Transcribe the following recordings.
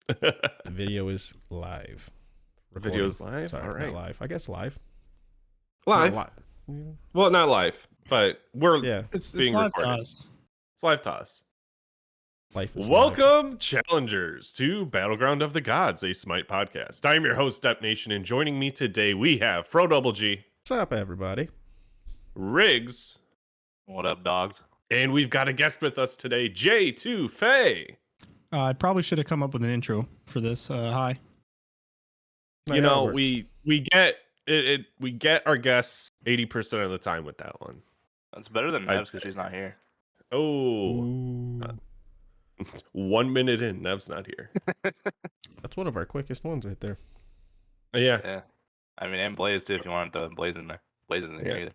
The video is live. Recording. Video's live? Sorry, All right. not live. I guess live. Live? Not li- Well, not live, but we're Yeah, It's being live to recorded. us. It's live to us. life is live. Welcome, challengers, to Battleground of the Gods, a Smite podcast. I'm your host, Step Nation, and joining me today we have Fro Double G, What's up, everybody? Riggs, What up, dogs? and we've got a guest with us today, JayTooFay. I probably should have come up with an intro for this. Hi. You know, we get it. We get our guests 80% of the time with that one. That's better than I'd Nev's because say. she's not here. Oh, Ooh, 1 minute in, Nev's not here. that's one of our quickest ones right there. Yeah. Yeah. I mean, and Blaze too. If you want to throw Blaze in there, Blaze isn't here either.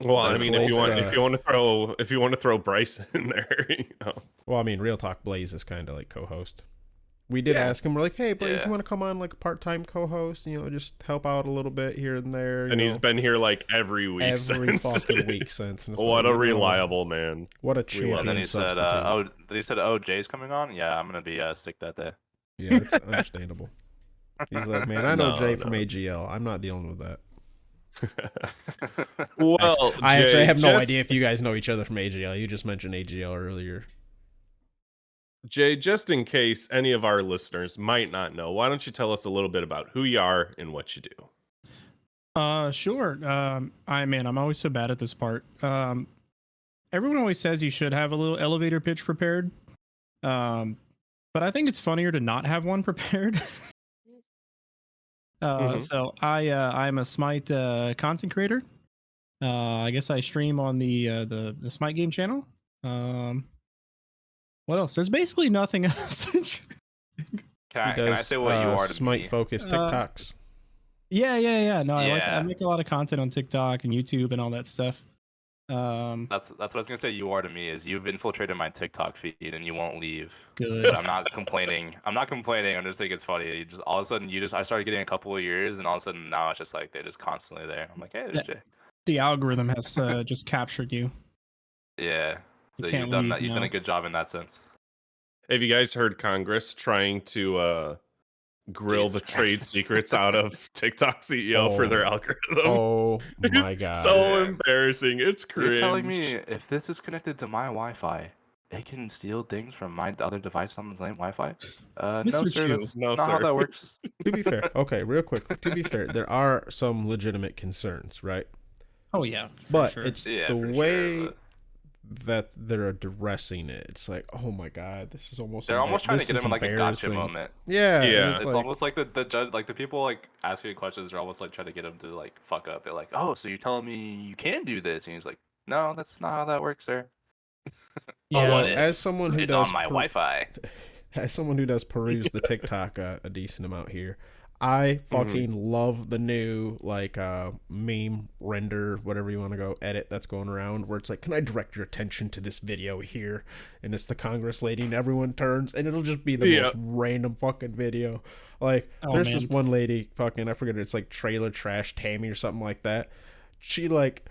Well, I mean, if you Blaze, want to throw Bryce in there, you know. Well, I mean, real talk. Blaze is kind of like co-host. We did ask him. We're like, hey, Blaze, you want to come on like a part-time co-host? You know, just help out a little bit here and there. And he's been here like every week every since. fucking week since. And it's What like, a reliable man. What a champion And then he said, substitute. "Oh, Jay's coming on. Yeah, I'm gonna be sick that day." Yeah, it's understandable. He's like, man, I know No, Jay from no. AGL. I'm not dealing with that. Well, I Jay, actually have no just- idea if you guys know each other from AGL. You just mentioned AGL earlier. Jay, just in case any of our listeners might not know, why don't you tell us a little bit about who you are and what you do? Sure. I'm always so bad at this part. Everyone always says you should have a little elevator pitch prepared. But I think it's funnier to not have one prepared. So I'm a Smite content creator. I guess I stream on the Smite game channel. What else? There's basically nothing else. Can I He does say what you are to Smite me? focused TikToks. Yeah. No, I Yeah. make a lot of content on TikTok and YouTube and all that stuff. That's what I was gonna say. You are to me is you've infiltrated my TikTok feed and you won't leave. Good. But I'm not complaining. I'm just think it's funny. You just all of a sudden I started getting a couple of years, and all of a sudden now it's just like they're just constantly there. I'm like, hey, there's Jay. The algorithm has just captured you. Yeah. So can't you've done leave that. You've done now. a good job in that sense. Have you guys heard Congress trying to grill the Jesus trade Christ. secrets out of TikTok CEO for their algorithm? Oh my It's god. so Yeah. embarrassing. It's cringe. You're telling me if this is connected to my Wi-Fi, it can steal things from my other device on the same Wi-Fi? No, Mr. sir. Chu. That's No, not how sir. that works. To be fair, okay, real quick. To be fair, there are some legitimate concerns, right? Oh yeah. for But sure. it's Yeah, the for sure, way but- that they're addressing it. It's like, oh my god, this is almost. They're almost trying to this get is him in like a gotcha embarrassing. moment. Yeah, Yeah. It's like, almost like the judge, like the people like asking questions are almost like trying to get him to like fuck up. They're like, oh, so you're telling me you can do this? And he's like, no, that's not how that works, sir. Yeah. what if as someone who It's does on my Wi-Fi. as someone who does peruse the TikTok a decent amount here, I fucking love the new like meme render, whatever you want to go edit that's going around, where it's like, can I direct your attention to this video here? And it's the Congress lady, and everyone turns, and it'll just be the most random fucking video. Like, there's man. this one lady, fucking, I forget, it's like Trailer Trash Tammy or something like that. She like.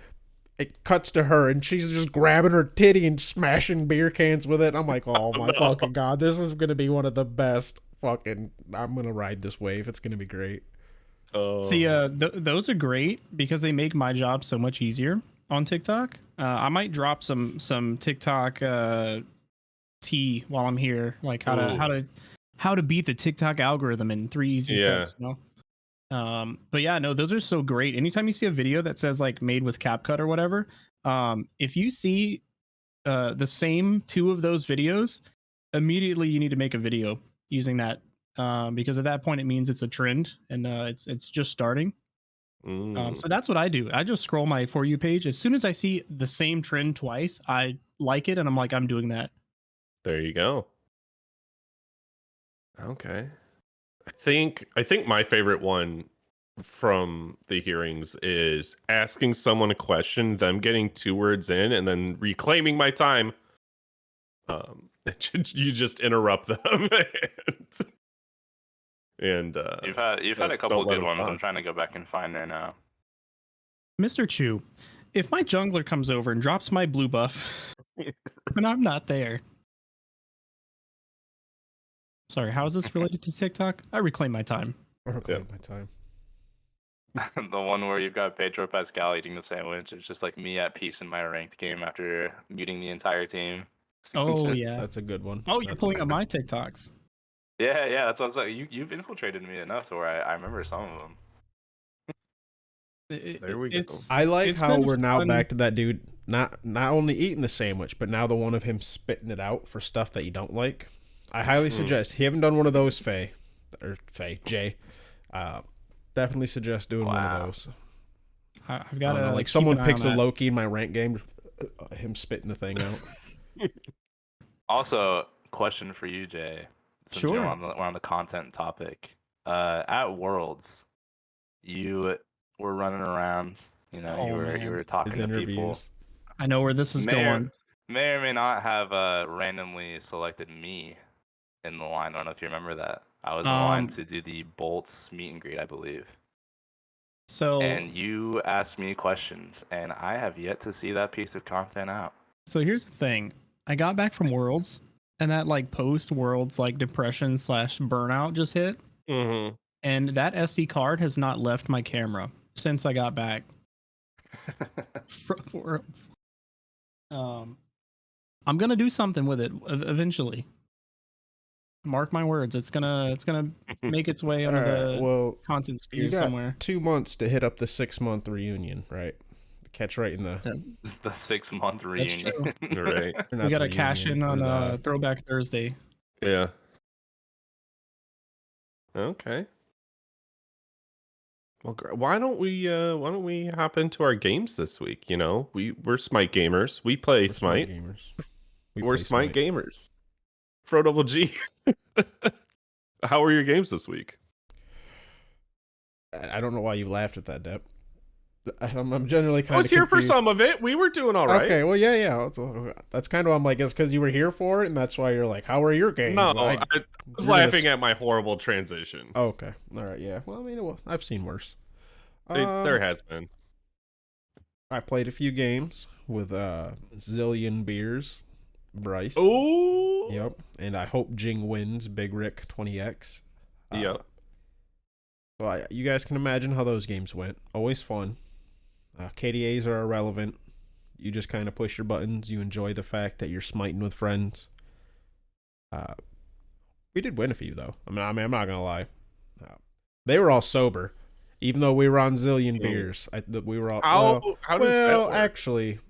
It cuts to her, and she's just grabbing her titty and smashing beer cans with it. I'm like, oh my fucking god, this is gonna be one of the best fucking. I'm gonna ride this wave. It's gonna be great. See, those are great because they make my job so much easier on TikTok. I might drop some TikTok tea while I'm here, like how to beat the TikTok algorithm in 3 easy steps. You know. But yeah, no, those are so great. Anytime you see a video that says like made with CapCut or whatever, if you see the same 2 of those videos, immediately you need to make a video using that. Because at that point it means it's a trend and it's just starting. So that's what I do. I just scroll my For You page. As soon as I see the same trend twice, I like it and I'm like, I'm doing that. There you go. Okay. I think my favorite one from the hearings is asking someone a question, them getting 2 words in, and then reclaiming my time. You just interrupt them. and You've had a don't couple of let good him ones. talk. I'm trying to go back and find there now. Mr. Chu, if my jungler comes over and drops my blue buff and I'm not there, Sorry, how is this related to TikTok? I reclaim my time. I reclaim my time. The one where you've got Pedro Pascal eating the sandwich. It's just like me at peace in my ranked game after muting the entire team. Oh yeah. That's a good one. Oh, you're That's pulling up my TikToks. Yeah, that's what I was like. You've infiltrated me enough to where I remember some of them. There we go. I like it's how been we're now fun. back to that dude not only eating the sandwich, but now the one of him spitting it out for stuff that you don't like. I highly suggest. You haven't done one of those, Jay. Definitely suggest doing one of those. I've got like someone picks a Loki in my rank game, him spitting the thing out. Also, question for you, Jay. Since Sure. we're on the content topic. At Worlds, you were running around. You know, you were talking His to people. interviews. I know where this is going. May or may not have randomly selected me in the line. I don't know if you remember that. I was in line to do the Bolts meet and greet, I believe. So And you asked me questions, and I have yet to see that piece of content out. So here's the thing. I got back from Worlds, and that like post Worlds like depression / burnout just hit. Mm-hmm. And that SD card has not left my camera since I got back from Worlds. I'm gonna do something with it eventually. Mark my words. It's gonna make its way onto the content sphere you got somewhere. 2 months to hit up the 6-month reunion, right? Catch right in the. This is the 6-month reunion. That's true. Right. We gotta cash in on Throwback Thursday. Yeah. Okay. Well, why don't we hop into our games this week? You know, we're Smite gamers. We play Smite. We're Smite gamers. Pro Double G. How are your games this week? I don't know why you laughed at that, Dep. I'm generally kind of. I was here confused. for some of it. We were doing all right. Okay, well, yeah. That's kind of why I'm like, it's because you were here for it, and that's why you're like, how are your games? No, I was laughing at my horrible transition. Okay, all right, yeah. Well, I mean, I've seen worse. There has been. I played a few games with Zillion Beers, Bryce. Oh. Yep, and I hope Jing wins. Big Rick 20x. Yep. Well, you guys can imagine how those games went. Always fun. KDAs are irrelevant. You just kind of push your buttons. You enjoy the fact that you're smiting with friends. We did win a few, though. I mean I'm not going to lie. They were all sober. Even though we were on Zillion Beers. We were all... How does that work? Actually...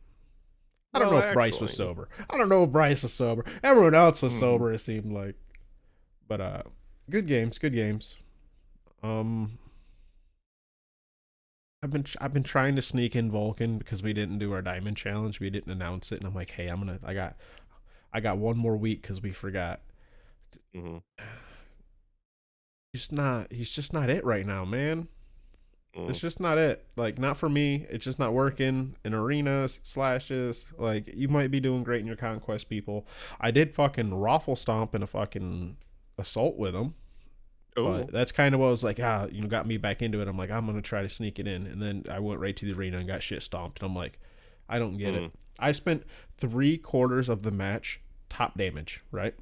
I don't know if Bryce was sober. Everyone else was sober, it seemed like. But, good games. I've been trying to sneak in Vulcan because we didn't do our diamond challenge. We didn't announce it, and I'm like, hey, I got one more week because we forgot. Mm-hmm. He's just not it right now, man. It's just not it. Like, not for me. It's just not working in arenas, slashes. Like, you might be doing great in your conquest, people. I did fucking raffle stomp in a fucking assault with him. But that's kind of what I was like, got me back into it. I'm like, I'm going to try to sneak it in. And then I went right to the arena and got shit stomped. And I'm like, I don't get it. I spent 3/4 of the match top damage, right?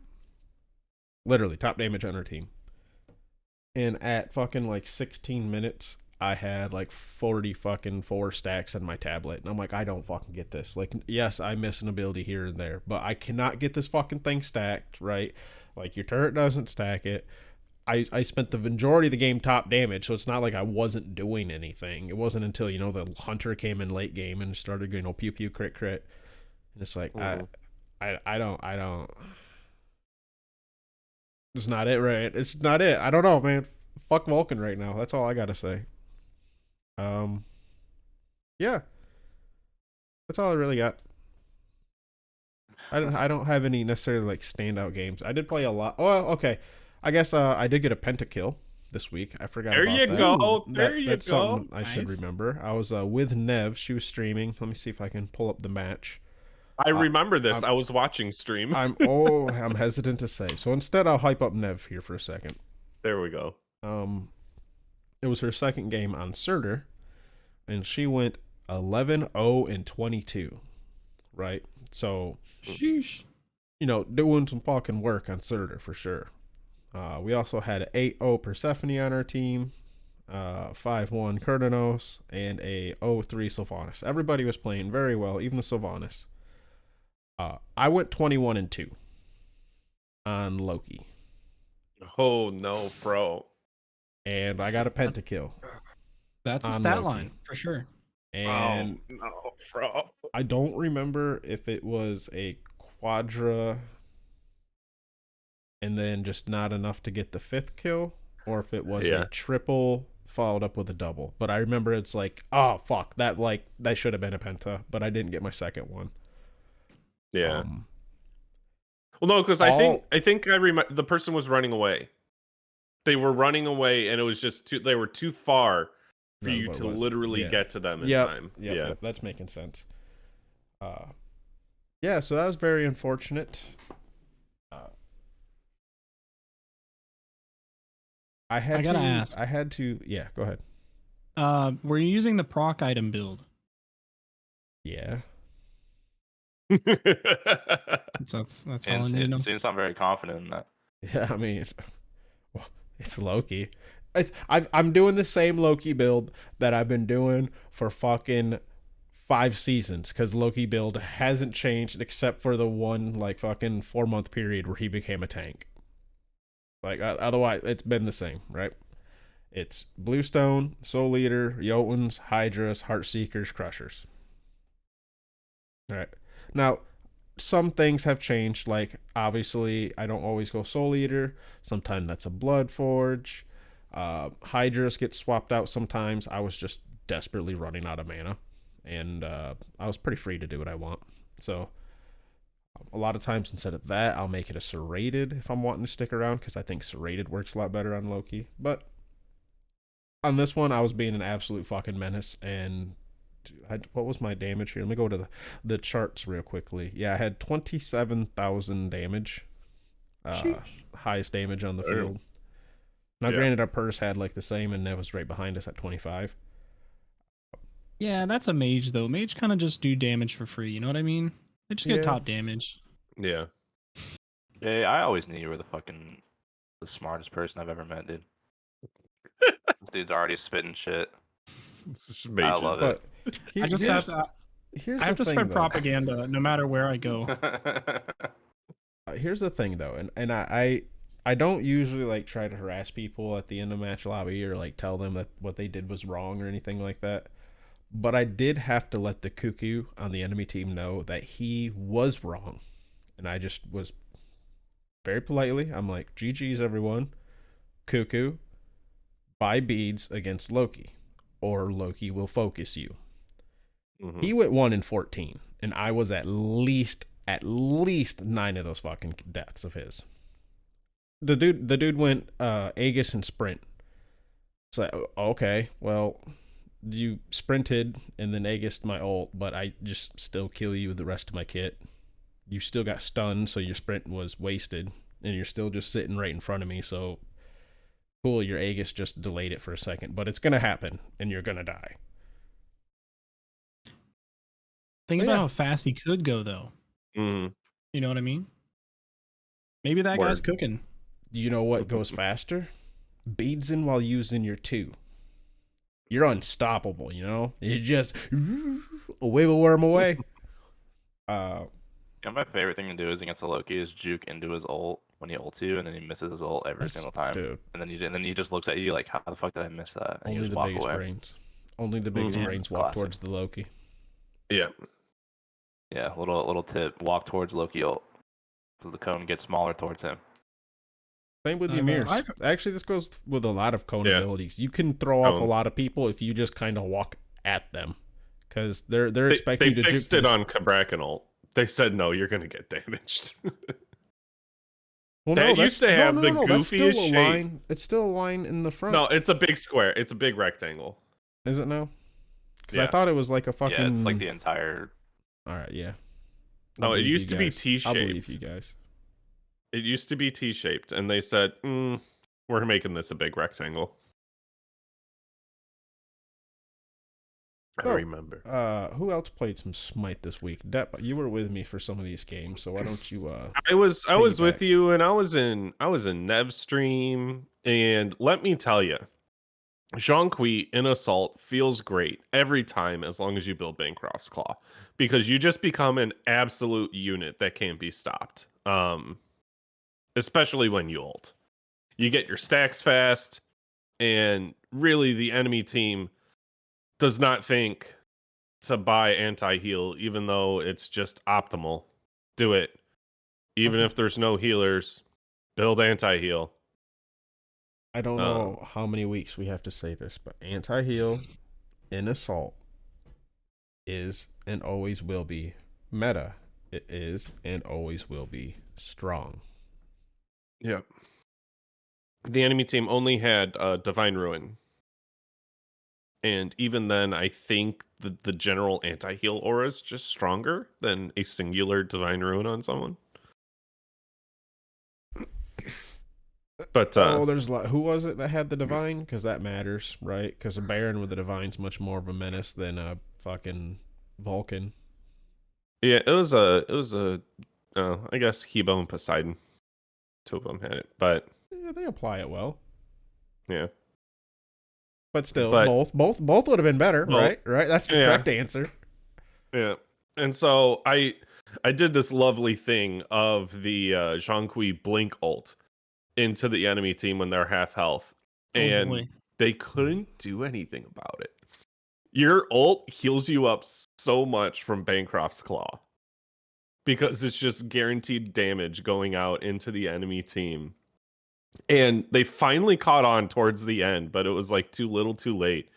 Literally, top damage on our team. And at fucking like 16 minutes, I had like 40 fucking 4 stacks on my tablet. And I'm like, I don't fucking get this. Like, yes, I miss an ability here and there, but I cannot get this fucking thing stacked, right? Like, your turret doesn't stack it. I spent the majority of the game top damage, so it's not like I wasn't doing anything. It wasn't until, the hunter came in late game and started, pew pew crit crit. And it's like, I don't. It's not it, right? It's not it. I don't know, man. Fuck Vulcan right now. That's all I gotta say. Yeah. That's all I really got. I don't have any necessarily like standout games. I did play a lot. Oh, okay. I guess I did get a pentakill this week. I forgot there about you that. Go. There you that's go. Something I should remember. I was with Nev. She was streaming. Let me see if I can pull up the match. I remember this. I was watching stream. I'm hesitant to say. So instead, I'll hype up Nev here for a second. There we go. It was her second game on Surtur, and she went 11-0-22. Right? So, sheesh. Doing some fucking work on Surtur for sure. We also had an 8-0 Persephone on our team, 5-1 Kurdanos, and a 0-3 Sylvanas. Everybody was playing very well, even the Sylvanas. I went 21-2 on Loki. Oh no, bro. And I got a pentakill. That's a stat line for sure. And no, bro. I don't remember if it was a quadra and then just not enough to get the 5th kill, or if it was a triple followed up with a double. But I remember it's like, oh fuck, that should have been a penta, but I didn't get my second one. Yeah. Well, no, because I think I remember the person was running away. They were running away, and it was just they were too far for you to literally get to them in time. Yeah, that's making sense. Yeah, so that was very unfortunate. I had to. Yeah, go ahead. Were you using the proc item build? Yeah. that's all I need to know. Seems I'm very confident in that. Yeah, I mean, well, it's Loki. I'm doing the same Loki build that I've been doing for fucking 5 seasons, because Loki build hasn't changed except for the one like fucking 4-month period where he became a tank. Like otherwise, it's been the same, right? It's Bluestone, Soul Eater, Jotuns, Hydras, Heartseekers, Crushers. All right. Now, some things have changed. Like obviously, I don't always go Soul Eater. Sometimes that's a Blood Forge. Hydras get swapped out sometimes. I was just desperately running out of mana, and I was pretty free to do what I want. So a lot of times instead of that, I'll make it a serrated if I'm wanting to stick around, because I think serrated works a lot better on Loki. But on this one, I was being an absolute fucking menace. And what was my damage here? Let me go to the charts real quickly. Yeah, I had 27,000 damage. Highest damage on the field. Now, granted, our purse had like the same, and that was right behind us at 25. Yeah, that's a mage though. Mage kind of just do damage for free. You know what I mean? They just get top damage. Yeah. Yeah, I always knew you were the smartest person I've ever met, dude. This dude's already spitting shit. I love it. I just have to spread propaganda no matter where I go. Here's the thing though, and I don't usually like try to harass people at the end of match lobby or like tell them that what they did was wrong or anything like that. But I did have to let the cuckoo on the enemy team know that he was wrong. And I just was very politely, I'm like, GG's everyone. Cuckoo, buy beads against Loki, or Loki will focus you. Mm-hmm. He went 1-14, and I was at least 9 of those fucking deaths of his. The dude went Aegis and sprint. It's like, okay, well, you sprinted and then Aegis my ult, but I just still kill you with the rest of my kit. You still got stunned, so your sprint was wasted, and you're still just sitting right in front of me, so cool, your Aegis just delayed it for a second, but it's gonna happen, and you're gonna die. Think about how fast he could go, though. Mm. You know what I mean? Maybe that guy's cooking. Do you know what goes faster? Beads in while using your 2. You're unstoppable, you know? You just a wiggle worm away. My favorite thing to do is against the Loki is juke into his ult when he ults you, and then he misses his ult every single time. Dude. And then he just looks at you like, how the fuck did I miss that? And Only the biggest brains. Only the biggest brains walk towards the Loki. Yeah. Yeah, little tip. Walk towards Loki ult. So the cone gets smaller towards him. Same with the Emirs. Actually, this goes with a lot of cone abilities. You can throw off a lot of people if you just kind of walk at them. Because they're expecting you to juke. They fixed it on Kabrak ult. They said, no, you're going to get damaged. Well, that used to have the goofiest shape. It's still a line in the front. No, it's a big square. It's a big rectangle. Is it now? Because I thought it was like a fucking... Yeah, it's like the entire... All right, yeah. No, it used to be T-shaped. I believe you guys. It used to be T-shaped, and they said, we're making this a big rectangle. I remember. Who else played some Smite this week? Depp, you were with me for some of these games, so why don't you I was with piggyback? you, and I was in Nev's stream, and let me tell you, Jean-Qui in Assault feels great every time as long as you build Bancroft's Claw, because you just become an absolute unit that can't be stopped. Especially when you ult. You get your stacks fast, and really the enemy team does not think to buy anti-heal, even though it's just optimal. Do it. Even if there's no healers, build anti-heal. I don't know how many weeks we have to say this, but anti-heal in Assault is and always will be meta. It is and always will be strong. Yep. The enemy team only had Divine Ruin. And even then, I think the general anti-heal aura is just stronger than a singular Divine Ruin on someone. But there's who was it that had the Divine? Because that matters, right? Because a Baron with the Divine's much more of a menace than a fucking Vulcan. Yeah, it was a I guess Hebo and Poseidon. Two of them had it, but yeah, they apply it well. Yeah. But still, both would have been better, right? Right? That's the correct answer. Yeah. And so I did this lovely thing of the Jean-Qui Blink ult into the enemy team when they're half health. And they couldn't do anything about it. Your ult heals you up so much from Bancroft's Claw. Because it's just guaranteed damage going out into the enemy team. And they finally caught on towards the end, but it was like too little too late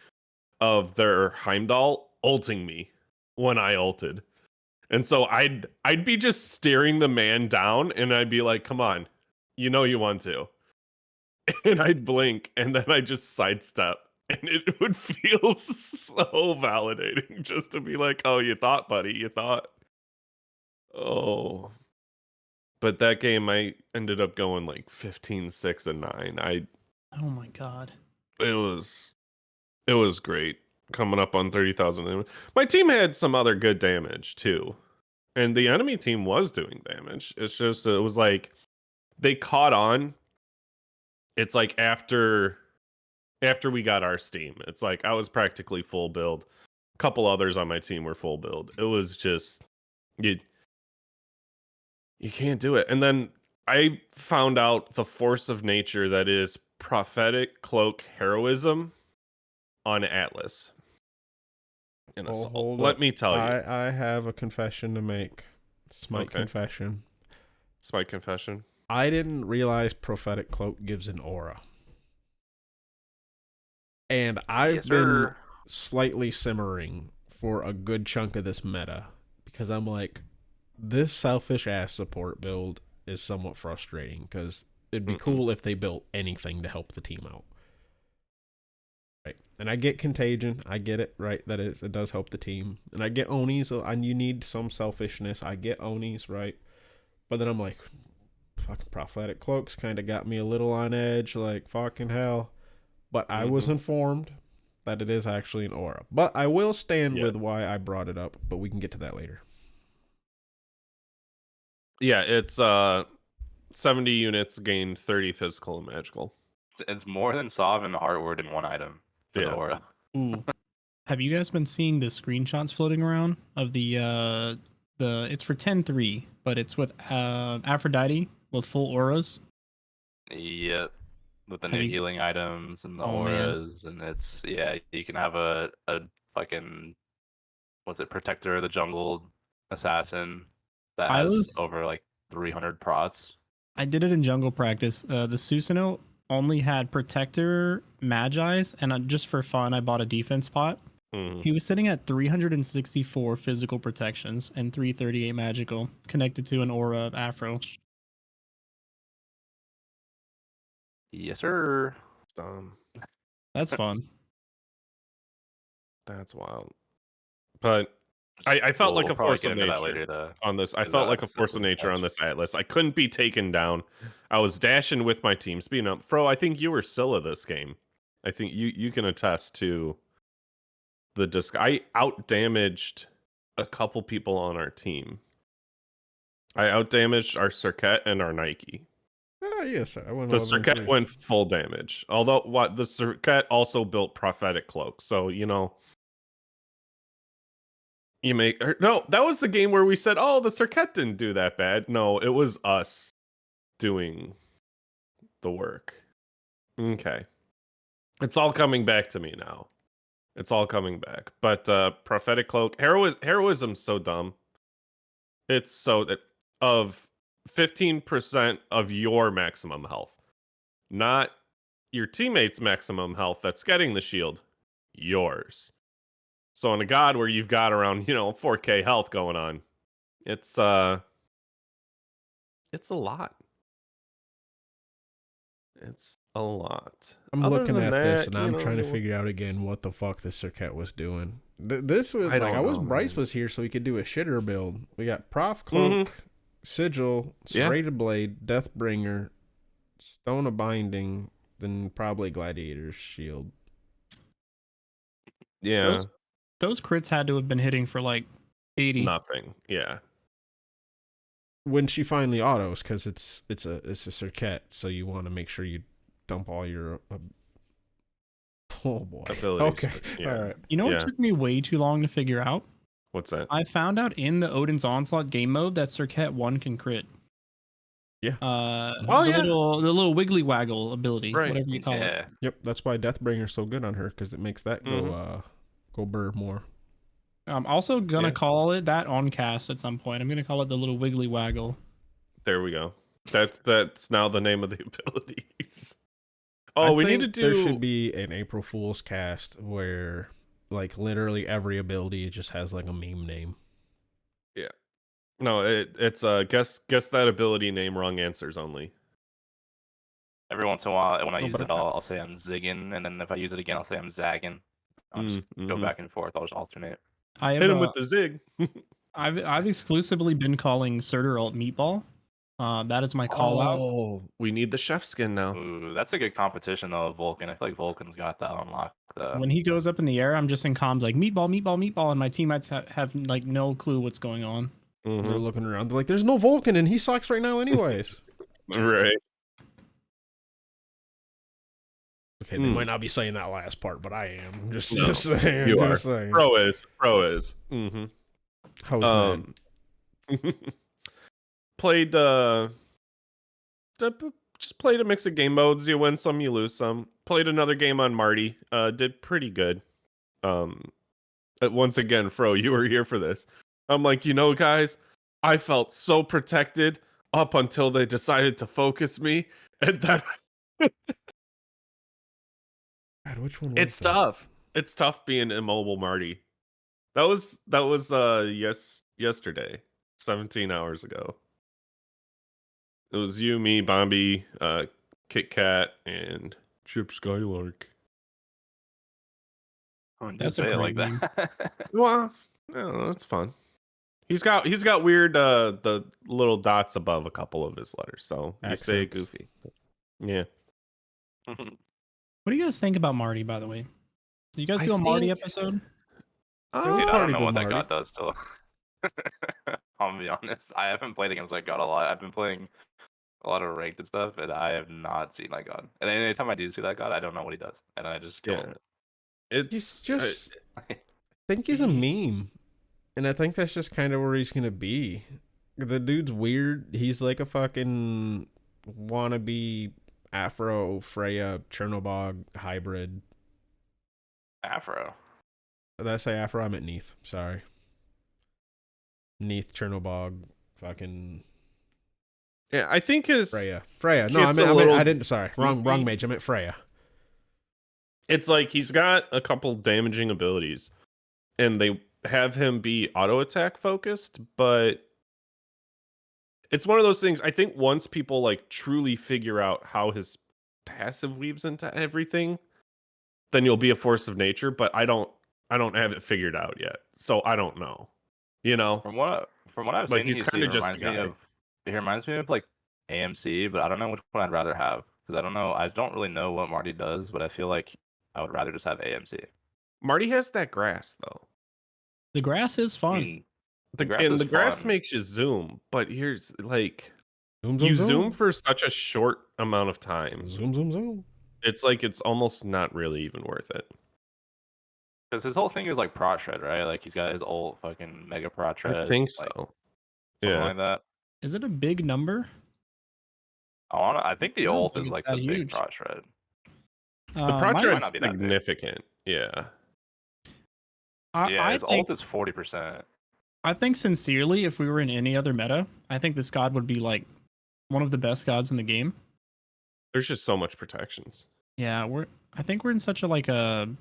of their Heimdall ulting me when I ulted. And so I'd be just staring the man down and I'd be like, come on, you know you want to. And I'd blink and then I just sidestep. And it would feel so validating just to be like, oh, you thought, buddy, you thought. Oh. But that game, I ended up going like 15, 6, and 9. Oh my god. It was great. Coming up on 30,000. My team had some other good damage too. And the enemy team was doing damage. It's just, it was like, they caught on. It's like after we got our steam, it's like I was practically full build. A couple others on my team were full build. It was just, you can't do it. And then I found out the force of nature that is prophetic cloak heroism on Atlas. Let me tell you. I have a confession to make. Smite confession. Smite confession. I didn't realize prophetic cloak gives an aura. And I've been slightly simmering for a good chunk of this meta because I'm like, this selfish ass support build is somewhat frustrating because it'd be cool if they built anything to help the team out. Right. And I get Contagion. I get it, right? It does help the team. And I get Onis, and you need some selfishness. I get Onis, right? But then I'm like, fucking prophetic cloaks kind of got me a little on edge, like fucking hell. But I was informed that it is actually an aura. But I will stand with why I brought it up, but we can get to that later. Yeah, it's 70 units gain 30 physical and magical. It's more than Sov and Heartward in one item for the aura. Ooh. Have you guys been seeing the screenshots floating around of the it's for 10-3, but it's with Aphrodite with full auras? Yep. With the new healing items and the auras, and it's you can have a fucking Protector of the Jungle Assassin that has over like 300 prots. I did it in jungle practice. The Susanoo only had Protector, Magi's, and just for fun, I bought a defense pot. He was sitting at 364 physical protections and 338 magical, connected to an aura of Afro. Yes, sir. That's fun. That's wild. But I felt like a force of nature on this. I felt like a force of nature on this Atlas. I couldn't be taken down. I was dashing with my team, speeding up. Fro, I think you were Scylla this game. I think you can attest to the disc. I outdamaged a couple people on our team. I outdamaged our Circuit and our Nike. Yes, I went The Circuit went full damage. Although the Circuit also built prophetic cloak, so you make no. That was the game where we said, "Oh, the Circuit didn't do that bad." No, it was us doing the work. Okay, it's all coming back to me now. It's all coming back. But prophetic cloak, heroism's so dumb. It's so that of 15% of your maximum health, not your teammate's maximum health that's getting the shield, yours. So on a god where you've got around 4K health going on, it's a lot. It's a lot. I'm looking at this and I'm trying to figure out again what the fuck this Circuit was doing. This was Bryce was here so he could do a shitter build. We got Prof Cloak, Sigil, Serrated Blade, Deathbringer, Stone of Binding, then probably Gladiator's Shield. Yeah. Those crits had to have been hitting for like 80. Nothing. Yeah. When she finally autos, because it's a Circuit, so you want to make sure you dump all your oh boy abilities. Okay, yeah. All right. You know what took me way too long to figure out? What's that? I found out in the Odin's Onslaught game mode that Circuit 1 can crit. Yeah. The little wiggly waggle ability, whatever you call it. Yep, that's why Deathbringer's so good on her, because it makes that go burr more. I'm also gonna call it that on cast at some point. I'm gonna call it the little wiggly waggle. There we go. That's now the name of the abilities. Oh, we need to do. There should be an April Fool's cast where, like, literally every ability just has like a meme name. Yeah. No, it's guess that ability name, wrong answers only. Every once in a while, when I use it, I'll say I'm zigging, and then if I use it again, I'll say I'm zagging. I'll just go back and forth. I'll just alternate. Hit him with the zig. I've exclusively been calling Surtur Alt Meatball. That is my call out. Oh, we need the chef skin now. Ooh, that's a good competition though, Vulcan. I feel like Vulcan's got that unlocked. When he goes up in the air, I'm just in comms like meatball, meatball, meatball, and my teammates have like no clue what's going on. They're looking around. They're like, "There's no Vulcan, and he sucks right now, anyways." Right. Okay, they might not be saying that last part, but I am. Just saying. You just are. saying. Pro is. Mm-hmm. How's played just played a mix of game modes. You win some, you lose some. Played another game on Marty. Did pretty good. Once again, Fro, you were here for this. I'm like, guys, I felt so protected up until they decided to focus me, and that. God, which one? It's tough. It's tough being immobile, Marty. That was yesterday, 17 hours ago. It was you, me, Bombi, Kit Kat, and Chip Skylark. That's say it like that. Well, no, it's fun. He's got weird the little dots above a couple of his letters, so you say it goofy. Yeah. What do you guys think about Marty, by the way? Do you guys do a Marty episode? Dude, I don't know what that god does still. I'll be honest. I haven't played against that god a lot. I've been playing a lot of ranked and stuff, and I have not seen that god. And anytime I do see that god, I don't know what he does, and I just kill him. He's just. I think he's a meme, and I think that's just kind of where he's gonna be. The dude's weird. He's like a fucking wannabe Afro Freya Chernobog hybrid. Afro. Did I say Afro? I meant Neath. Sorry. Neath Chernobog fucking. Yeah, I think his Freya. No, I didn't. Sorry, wrong mage. I meant Freya. It's like he's got a couple damaging abilities, and they have him be auto attack focused, but it's one of those things. I think once people like truly figure out how his passive weaves into everything, then you'll be a force of nature. But I don't have it figured out yet, so I don't know. From what I've seen, he's kind of just a guy. It reminds me of like AMC, but I don't know which one I'd rather have because I don't really know what Marty does, but I feel like I would rather just have AMC. Marty has that grass though. The grass is I fun. mean, the grass is the grass fun. makes you zoom, but here's like Zoom, you zoom, zoom zoom. for such a short amount of time. Zoom, zoom, zoom. It's like it's almost not really even worth it. Because his whole thing is like prot shred, right? Like he's got his old fucking mega prot I shred. think like, so. something Yeah. like that. Is it a big number? I think the I don't ult think is it's like that the big huge. prot shred. The Mine- prot might shred's not be that big. significant. Yeah. Yeah, I his think ult is 40%. I think sincerely, if we were in any other meta, I think this god would be like one of the best gods in the game. There's just so much protections. Yeah, I think we're in such a like a I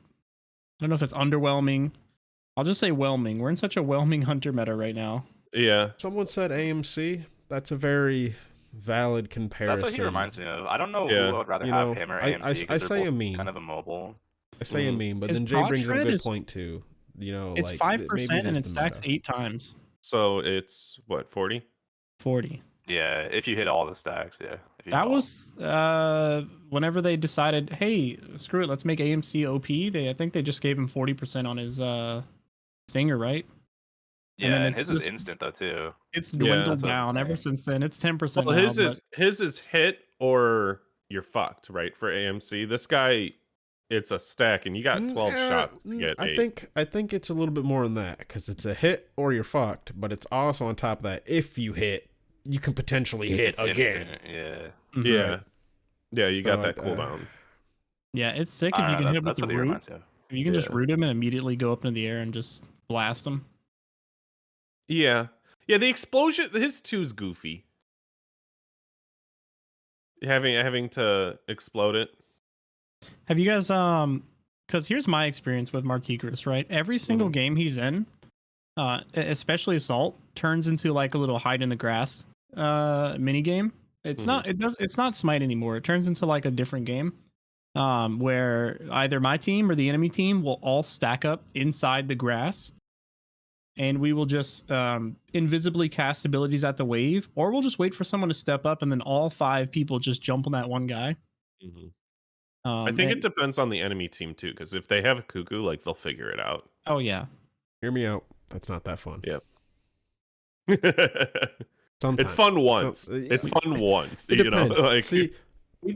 don't know if it's underwhelming. I'll just say whelming. We're in such a whelming hunter meta right now. Yeah. Someone said AMC. That's a very valid comparison. That's what he reminds me of. I don't know Yeah. who I would rather You have, know, him or I AMC, say because they're a both meme. kind of immobile. I say a meme, but His then Jay prot brings up a shred good is- point too. You know, It's like 5% and is it the stacks meta. 8 times. So it's what, 40? 40. Yeah, if you hit all the stacks, yeah. If you hit That all. was whenever they decided, hey, screw it, let's make AMC OP. I think they just gave him 40% on his stinger, right? Yeah, and it's his is just- instant though too. It's Yeah, dwindled that's what I'm down ever saying. since then. It's 10% Well, now. his is hit or you're fucked, right? For AMC. This guy, it's a stack and you got 12 shots to get 8. I think it's a little bit more than that because it's a hit or you're fucked, but it's also on top of that. If you hit, you can potentially hit It's again. instant, yeah. Yeah. Right. Yeah, you got So, that cooldown. Yeah, it's sick I if you don't can know, hit with that's the what he root. reminds me of. If you can just Yeah. root him and immediately go up into the air and just blast him. Yeah. Yeah, the explosion, his two's goofy. Having to explode it. Have you guys because here's my experience with Martigris, right? Every single game he's in, especially Assault, turns into like a little hide in the grass mini game. It's it's not Smite anymore. It turns into like a different game. Where either my team or the enemy team will all stack up inside the grass, and we will just invisibly cast abilities at the wave, or we'll just wait for someone to step up, and then all 5 people just jump on that one guy. I think it depends on the enemy team too, because if they have a cuckoo, like they'll figure it out. Oh yeah, Hear me out. That's not that fun. Yep. Sometimes. It's fun once. It's fun once. It you know, depends. like See,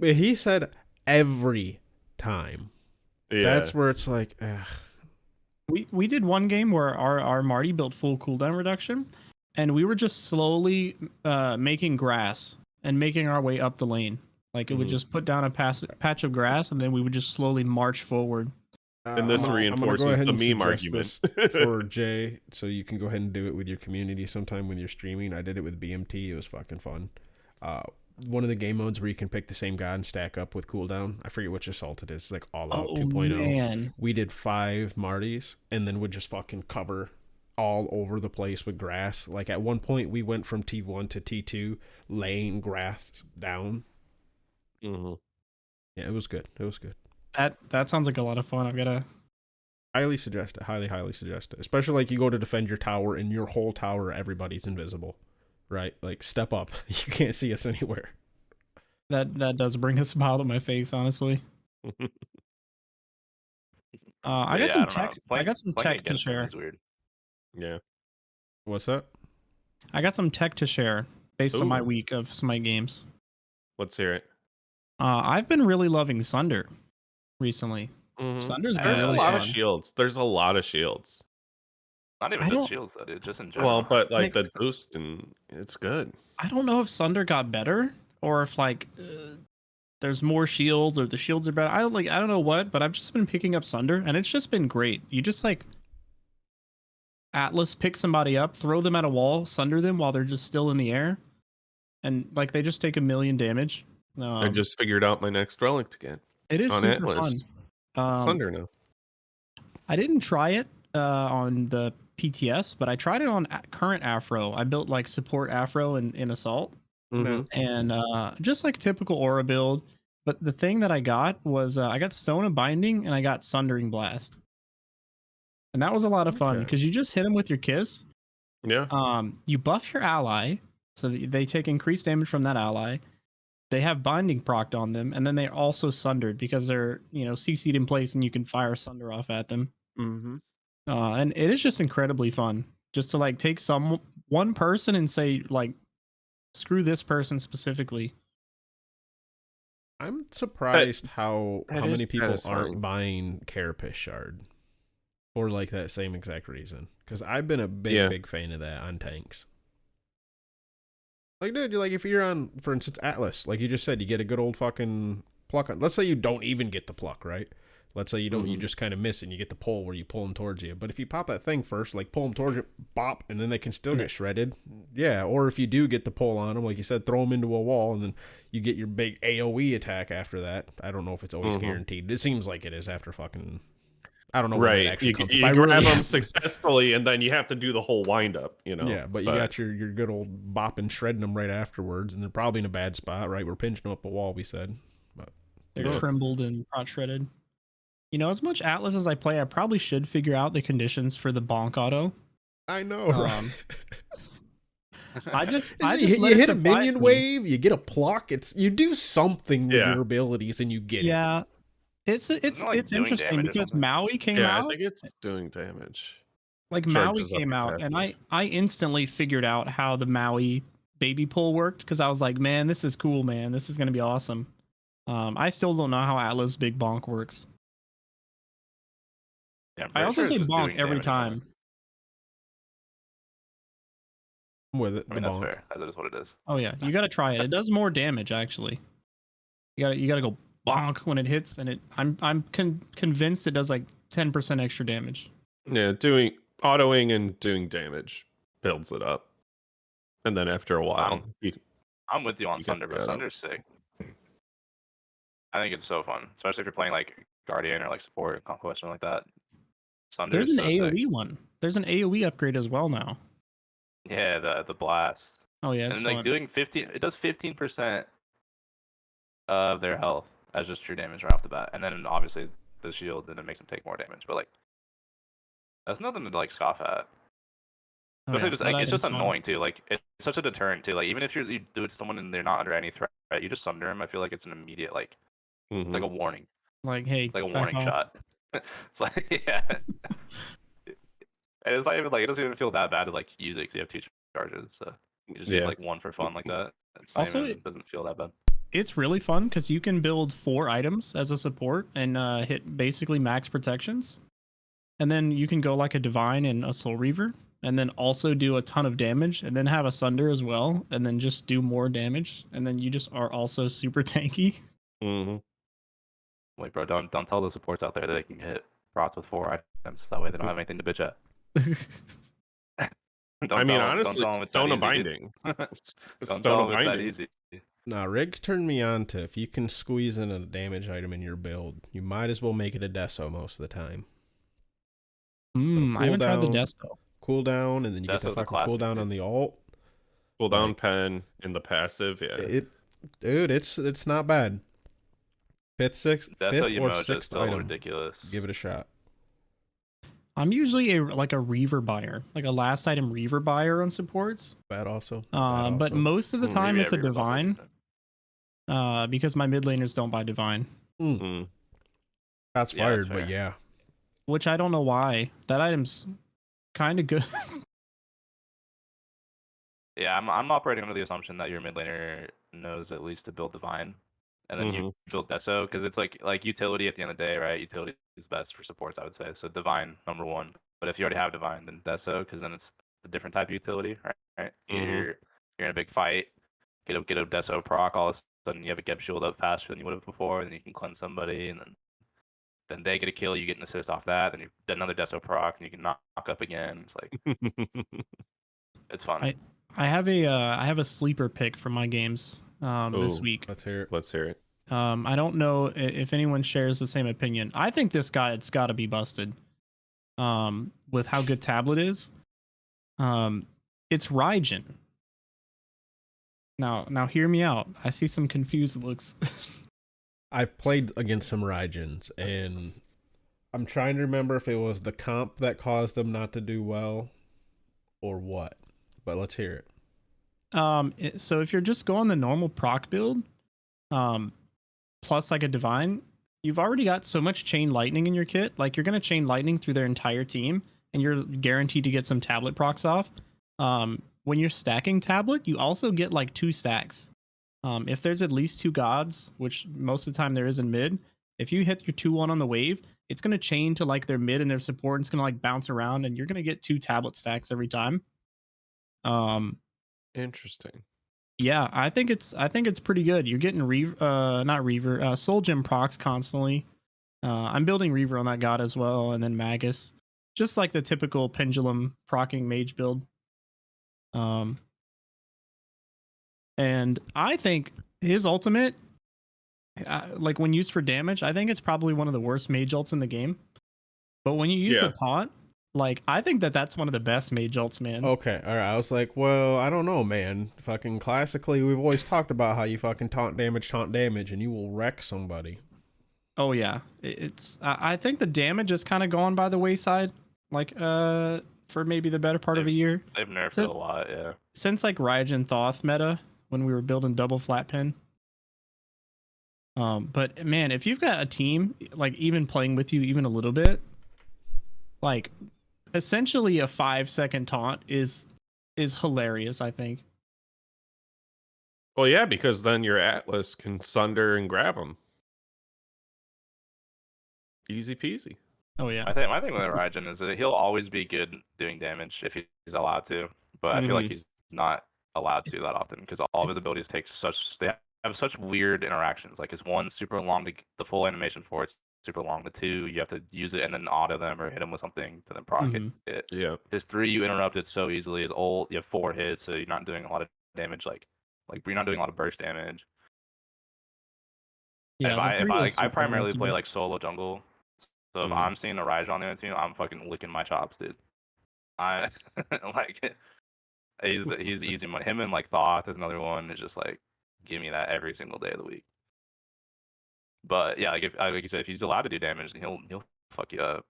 he said every time. yeah. That's where it's like, ugh. we did one game where our Marty built full cooldown reduction, and we were just slowly making grass and making our way up the lane. Like it would just put down a patch of grass, and then we would just slowly march forward. And this I'm gonna reinforces go ahead the and meme suggest argument. this for Jay, so you can go ahead and do it with your community sometime when you're streaming. I did it with BMT. It was fucking fun. One of the game modes where you can pick the same god and stack up with cooldown. I forget which assault it is. Like All Out 2.0. Man. We did 5 Martys and then would just fucking cover all over the place with grass. Like at one point we went from T1 to T2 laying grass down. Mhm. Yeah, it was good. It was good. That sounds like a lot of fun. I've got to Highly suggest it. Highly suggest it. Especially like you go to defend your tower and your whole tower, everybody's invisible. Right? Like step up. You can't see us anywhere. that does bring a smile to my face, honestly. I got some tech. I got some tech to share. Weird. Yeah. What's that? I got some tech to share based on my Ooh. week of Smite games. Let's hear it. I've been really loving Sunder recently. Sunder's been There's really a lot fun. of shields. There's a lot of shields. Not even just shields though, dude. Just in general. Well, but like Like- the boost and it's good. I don't know if Sunder got better or if like there's more shields or the shields are better. I don't know what, but I've just been picking up Sunder and it's just been great. You just like Atlas pick somebody up, throw them at a wall, Sunder them while they're just still in the air, and like they just take 1,000,000 damage. I just figured out my next relic to get. It is on super Atlas. fun. Sunder now. I didn't try it on the PTS, but I tried it on current Afro. I built like support Afro in Assault, Mhm. and just like typical aura build. But the thing that I got was I got Stone of Binding and I got Sundering Blast, and that was a lot of fun Okay. because you just hit them with your kiss. Yeah. You buff your ally, so they take increased damage from that ally. They have binding procced on them, and then they're also sundered because they're CC'd in place, and you can fire sunder off at them. Mm-hmm. And it is just incredibly fun just to like take one person and say like, screw this person specifically. I'm surprised how many people satisfying. aren't buying Carapace Shard for like that same exact reason. Because I've been a big fan of that on tanks. Like, dude, like if you're on, for instance, Atlas, like you just said, you get a good old fucking pluck on. Let's say you don't even get the pluck, right? Let's say you don't, you just kind of miss and you get the pull where you pull them towards you. But if you pop that thing first, like pull them towards you, bop, and then they can still get shredded. Yeah, or if you do get the pull on them, like you said, throw them into a wall, and then you get your big AoE attack after that. I don't know if it's always guaranteed. It seems like it is after fucking... I don't know when it actually comes up. You grab them successfully, and then you have to do the whole wind-up, you know? Yeah, but you got your good old bopping, shredding them right afterwards, and they're probably in a bad spot, right? We're pinching them up a wall, we said. But they're trimbled and not shredded. You know, as much Atlas as I play, I probably should figure out the conditions for the bonk auto. I know, right? You hit a minion wave, you get a pluck. You do something with your abilities, and you get it. Yeah, it's interesting because Maui came out. I think it's doing damage. Like Maui came out, and I instantly figured out how the Maui baby pull worked because I was like, man, this is cool, man. This is gonna be awesome. I still don't know how Atlas Big Bonk works. Yeah, I also say bonk every time. With it, I mean, that's fair. That is what it is. Oh yeah, you gotta try it. It does more damage actually. You gotta go bonk when it hits, and I'm convinced it does like 10% extra damage. Yeah, doing autoing and doing damage builds it up, and then after a while, I'm with you on Sunder, but Sunder's sick. I think it's so fun, especially if you're playing like Guardian or like support, Conquest, or like that. There's an AoE one. There's an AoE upgrade as well now. Yeah, the blast. Oh yeah, it's and fun. like doing 15, it does 15% of their health as just true damage right off the bat, and then obviously the shield, and it makes them take more damage. But like, that's nothing to like scoff at. Especially just like, it's just annoying too. Like it's such a deterrent too. Like even if you do it to someone and they're not under any threat, you just sunder them. I feel like it's an immediate like, it's like a warning. Like hey, it's like a warning shot. It's like and it's not even like, it doesn't even feel that bad to like use it because you have 2 charges. So you just use like 1 for fun like that. It doesn't feel that bad. It's really fun because you can build 4 items as a support and hit basically max protections, and then you can go like a Divine and a Soul Reaver, and then also do a ton of damage, and then have a Sunder as well, and then just do more damage, and then you just are also super tanky. Like, bro, don't tell the supports out there that they can hit prots with 4 items. That way they don't have anything to bitch at. Honestly, Stone of Binding. Stone of Binding. Easy. Nah, Riggs turned me on to, if you can squeeze in a damage item in your build, you might as well make it a Deso most of the time. I haven't tried the Deso. Cooldown, and then you get the fucking cooldown on the ult. Cooldown pen in the passive, Dude, it's not bad. Fifth or sixth item. Ridiculous. Give it a shot. I'm usually a Reaver buyer, like a last item Reaver buyer on supports. Bad also. But most of the time it's a Divine. Because my mid laners don't buy Divine. That's fired, but yeah. Which I don't know why. That item's kind of good. Yeah, I'm operating under the assumption that your mid laner knows at least to build Divine, and then you build Deso, because it's like utility at the end of the day, right? Utility is best for supports, I would say. So Divine number 1, but if you already have Divine, then Deso, because then it's a different type of utility, right? You're in a big fight, get a Deso proc, all of a sudden you have a Geb shield up faster than you would have before, and then you can cleanse somebody, and then they get a kill, you get an assist off that, then you get another Deso proc, and you can knock up again. It's like it's fun. I have a sleeper pick for my games this week. Let's hear it. I don't know if anyone shares the same opinion. I think this guy, it's got to be busted. With how good Tablet is. It's Raijin. Now hear me out. I see some confused looks. I've played against some Raijins, and I'm trying to remember if it was the comp that caused them not to do well or what. But let's hear it. So if you're just going the normal proc build, plus like a Divine, you've already got so much chain lightning in your kit. Like you're gonna chain lightning through their entire team, and you're guaranteed to get some tablet procs off. When you're stacking tablet, you also get like 2 stacks. If there's at least 2 gods, which most of the time there is in mid, if you hit your 2-1 on the wave, it's gonna chain to like their mid and their support, and it's gonna like bounce around, and you're gonna get 2 tablet stacks every time. Interesting. Yeah, I think it's pretty good. You're getting not Reaver, Soul Gem procs constantly. I'm building Reaver on that god as well, and then Magus, just like the typical pendulum procking mage build. And I think his ultimate, like when used for damage, I think it's probably one of the worst mage ults in the game. But when you use the taunt, like I think that's one of the best mage ults, man. Okay, all right. I was like, well, I don't know, man. Fucking classically, we've always talked about how you fucking taunt damage, and you will wreck somebody. Oh yeah, I think the damage has kind of gone by the wayside, like for maybe the better part of a year. They've nerfed it a lot, yeah. Since like Raijin Thoth meta, when we were building double flat pin. But man, if you've got a team like even playing with you even a little bit, like essentially a 5-second taunt is hilarious, I think. Well, yeah, because then your Atlas can sunder and grab them. Easy peasy. Oh yeah. My thing with Raijin is that he'll always be good doing damage if he's allowed to, but I feel like he's not allowed to that often because all of his abilities they have such weird interactions. Like his 1 super long to the full animation for it's super long. The 2 you have to use it and then auto them or hit him with something to then proc it. Yeah. His 3 you interrupt it so easily. His ult you have 4 hits, so you're not doing a lot of damage. Like you're not doing a lot of burst damage. Yeah. I primarily play like solo jungle. So if I'm seeing a Raijin on the other team, I'm fucking licking my chops, dude. I like he's easy money. Him and like Thoth is another one. Is just like give me that every single day of the week. But yeah, like you said, if he's allowed to do damage, he'll fuck you up.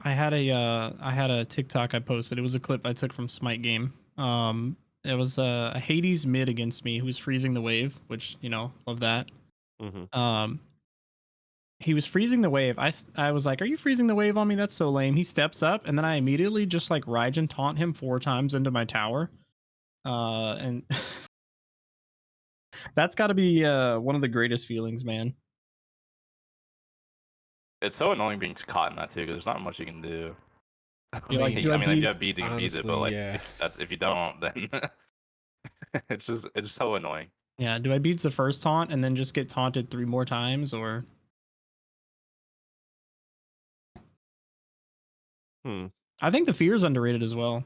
I had a TikTok I posted. It was a clip I took from Smite game. It was a Hades mid against me who was freezing the wave, which love that. He was freezing the wave. I was like, "Are you freezing the wave on me? That's so lame." He steps up, and then I immediately just like Raijin taunt him 4 times into my tower, and that's got to be one of the greatest feelings, man. It's so annoying being caught in that too, because there's not much you can do. If you have beads, you can beat it, but like if you don't, then it's so annoying. Yeah, do I beats the first taunt and then just get taunted 3 more times, or? I think the fear is underrated as well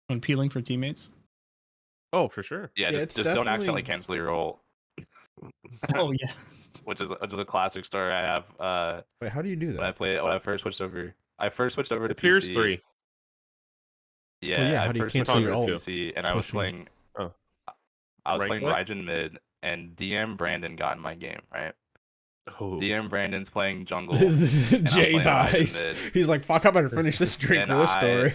when peeling for teammates. Oh, for sure. Yeah, just don't accidentally cancel your ult. Oh yeah. Which is a classic story I have. Wait, how do you do that? When I first switched over. I first switched over to Fear's PC. 3. Yeah, how do you cancel your ult? PC, and I was playing. I was playing Raijin mid, and DM Brandon got in my game, right? Oh. DM Brandon's playing jungle. Jay's eyes. He's like, "Fuck! I better finish this drink for this story."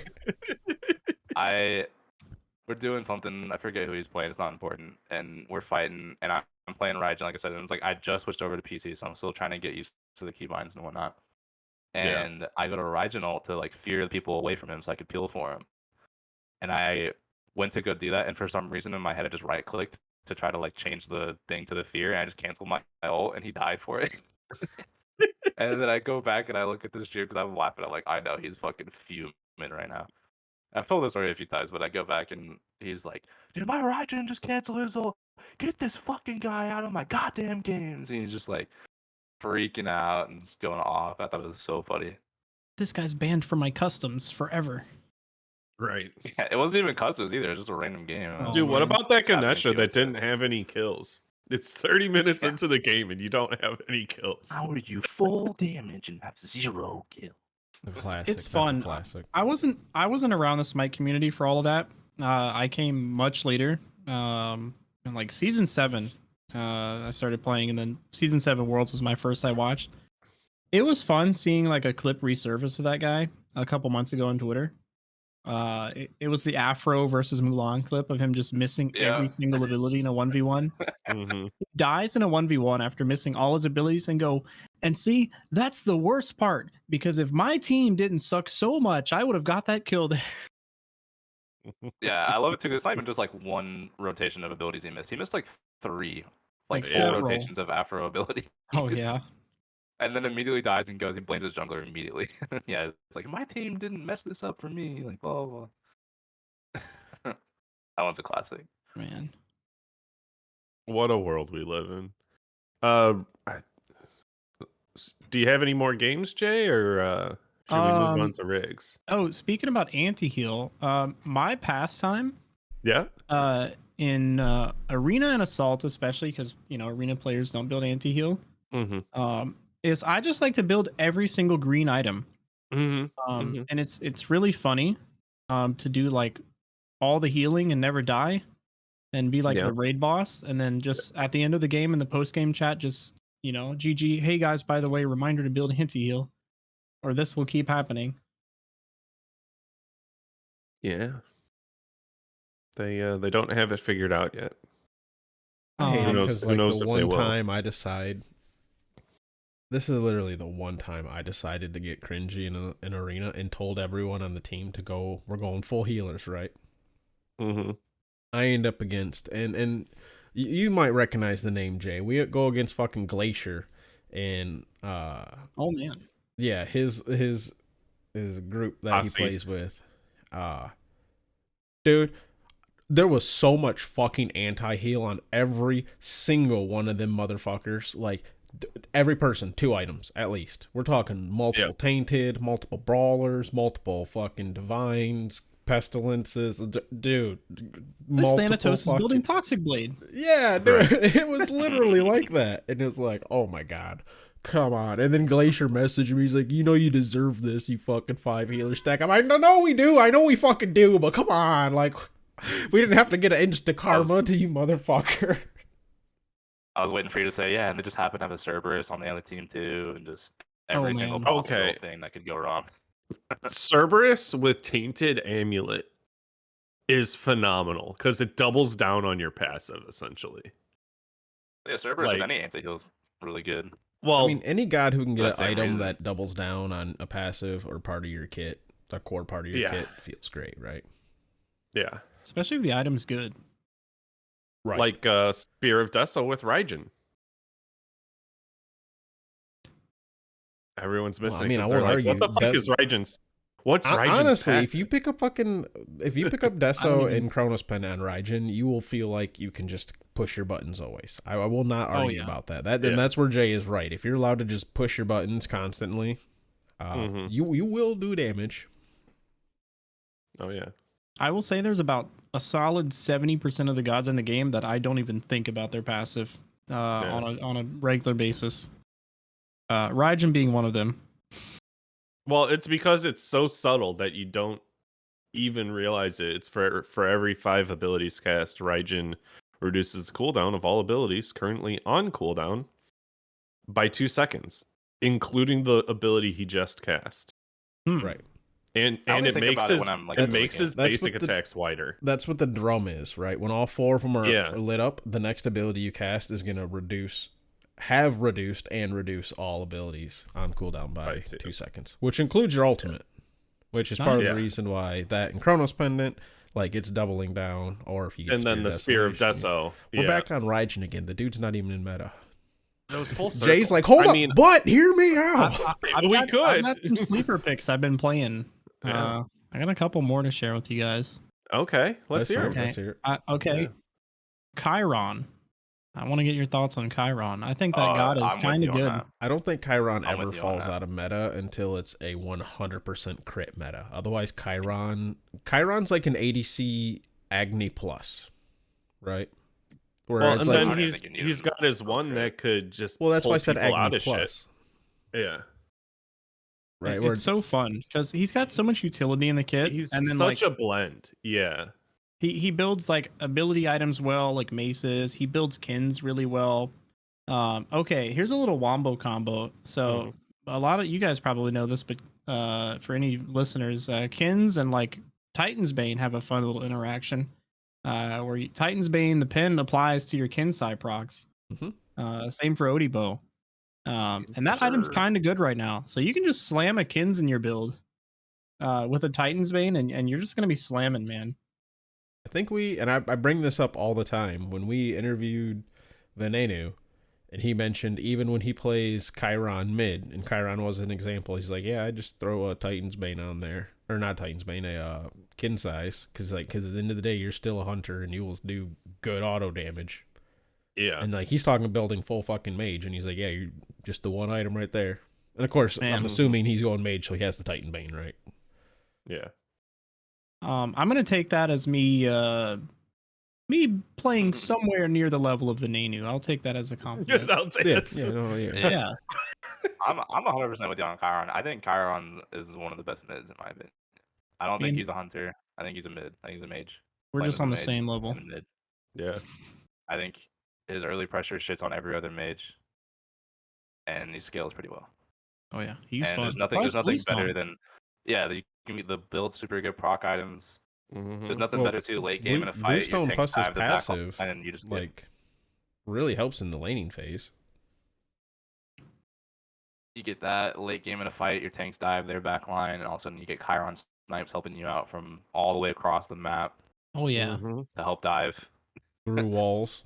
We're doing something. I forget who he's playing. It's not important. And we're fighting, and I'm playing Raijin, like I said. And it's like I just switched over to PC, so I'm still trying to get used to the keybinds and whatnot. And I go to Raijin ult to like fear the people away from him, so I could peel for him. And I went to go do that, and for some reason in my head, I just right clicked to try to like change the thing to the fear, and I just canceled my ult, and he died for it. And then I go back and I look at this stream because I'm laughing. I'm like, I know he's fucking fuming right now. I've told this story a few times, but I go back and he's like, "Dude, my Raijin just canceled his ult. Get this fucking guy out of my goddamn games." And he's just like freaking out and just going off. I thought it was so funny. This guy's banned from my customs forever. Right. Yeah, it wasn't even customs either. It was just a random game. Dude, what about that Ganesha that didn't have any kills? It's 30 minutes into the game and you don't have any kills. How are you full damage and have 0 kills? Classic. It's fun. Classic. I wasn't around the Smite community for all of that. I came much later. In like season 7, I started playing, and then season 7 Worlds was my first I watched. It was fun seeing like a clip resurface of that guy a couple months ago on Twitter. It was the Afro versus Mulan clip of him just missing every single ability in a 1v1. He dies in a 1v1 after missing all his abilities and see, that's the worst part, because if my team didn't suck so much, I would have got that kill there. Yeah, I love it too. It's not even just like one rotation of abilities he missed. He missed like 3 full rotations of Afro abilities. Oh yeah. And then immediately dies and goes, he blames his jungler immediately. Yeah, it's like, my team didn't mess this up for me. Like, blah, blah, blah. That one's a classic. Man. What a world we live in. Do you have any more games, Jay, or should we move on to rigs? Oh, speaking about anti-heal, my pastime, yeah, in arena and assault, especially because arena players don't build anti-heal, is I just like to build every single green item, and it's really funny, to do like all the healing and never die, and be like the raid boss, and then just at the end of the game in the post game chat, just GG. Hey guys, by the way, reminder to build anti-heal, or this will keep happening. Yeah. They don't have it figured out yet. I hate it because like the one time I decide, this is literally the one time I decided to get cringy in an arena and told everyone on the team to go, we're going full healers, right? I end up against, and you might recognize the name, Jay. We go against fucking Glacier, and oh man, yeah, his group that he plays with, dude, there was so much fucking anti-heal on every single one of them motherfuckers. Like, every person, 2 items at least. We're talking multiple tainted, multiple brawlers, multiple fucking divines, pestilences, dude. This Thanatos is building Toxic Blade. Yeah, dude, it was literally like that, and it was like, oh my god, come on. And then Glacier messaged me, he's like, you deserve this, you fucking 5 healer stack. I'm like, no, we do. I know we fucking do, but come on, like, we didn't have to get an insta karma to you, motherfucker. I was waiting for you to say, yeah, and they just happen to have a Cerberus on the other team too, and just every single possible thing that could go wrong. Cerberus with Tainted Amulet is phenomenal because it doubles down on your passive, essentially. Yeah, Cerberus with any anti-heal's really good. Well, I mean, any god who can get an item that doubles down on a passive or part of your kit, a core part of your kit, feels great, right? Yeah. Especially if the item's good. Right. Like Spear of Deso with Raijin. Everyone's missing. Well, I mean, I won't argue. What the fuck is Raijin's? What's Raijin's honestly, passive? if you pick up Deso and Chronos Pen on Raijin, you will feel like you can just push your buttons always. I will not argue about that. And that's where Jay is right. If you're allowed to just push your buttons constantly, you will do damage. Oh yeah. I will say there's about a solid 70% of the gods in the game that I don't even think about their passive on a regular basis. Raijin being one of them. Well, it's because it's so subtle that you don't even realize it. It's for every 5 abilities cast, Raijin reduces the cooldown of all abilities currently on cooldown by 2 seconds, including the ability he just cast. Right. And it makes his basic attacks wider. That's what the drum is, right? When all 4 of them are lit up, the next ability you cast is going to reduce all abilities on cooldown by 2 seconds, which includes your ultimate, which is part of the reason why that in Chronos Pendant, like, it's doubling down, or if you get the Spear of Deso. We're back on Raijin again. The dude's not even in meta. It was full circle. Jay's like, hold up, but hear me out. I've got some sleeper picks I've been playing. I got a couple more to share with you guys. Okay, let's hear it. Okay. Chiron. I want to get your thoughts on Chiron. I think that god is kind of good. I don't think Chiron ever falls out of meta until it's a 100% crit meta. Otherwise, Chiron's like an ADC Agni plus, right? Whereas, and then he's got his one that could just that's why I said Agni Agni plus. Shit. Yeah. Right, it's so fun because he's got so much utility in the kit. He's such a blend. Yeah. He builds like ability items well, like maces. He builds kins really well. Okay, here's a little wombo combo. So a lot of you guys probably know this, but for any listeners, kins and like Titan's Bane have a fun little interaction. Where Titan's Bane, the pin applies to your Kinsai procs. Same for Odibo. And that item's kind of good right now. So you can just slam a Kins in your build with a Titan's Bane, and you're just going to be slamming, man. I think I bring this up all the time, when we interviewed Venenu, and he mentioned even when he plays Chiron mid, and Chiron was an example, he's like, yeah, I just throw a Titan's Bane on there. Or not Titan's Bane, a Kinsai, because at the end of the day, you're still a hunter, and you will do good auto damage. Yeah. And like, he's talking building full fucking mage, and he's like, yeah, you're just the one item right there. And of course, I'm assuming he's going mage, so he has the Titan Bane, right? Yeah. I'm gonna take that as me playing somewhere near the level of Venenu. I'll take that as a compliment. Yeah. I'm 100% with you on Chiron. I think Chiron is one of the best mids in my opinion. I don't think he's a hunter. I think he's a mid. I think he's a mage. We're just on the same level. Mid. Yeah. I think his early pressure shits on every other mage, and he scales pretty well. Oh yeah, he's fun. There's nothing better than you can get the build super good proc items. There's nothing better too late game in a fight. Bluestone plus his passive, and you just really helps in the laning phase. You get that late game in a fight, your tanks dive their back line, and all of a sudden you get Chiron snipes helping you out from all the way across the map. Oh yeah, to help dive through walls.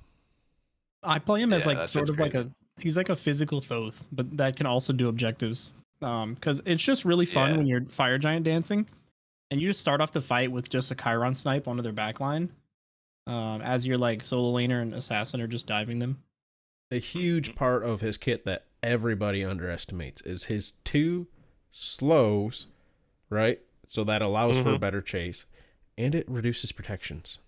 I play him as like sort of crazy. He's like a physical Thoth, but that can also do objectives. Because it's just really fun when you're fire giant dancing, and you just start off the fight with just a Chiron snipe onto their backline, as your like solo laner and assassin are just diving them. A huge part of his kit that everybody underestimates is his 2 slows, right? So that allows for a better chase, and it reduces protections.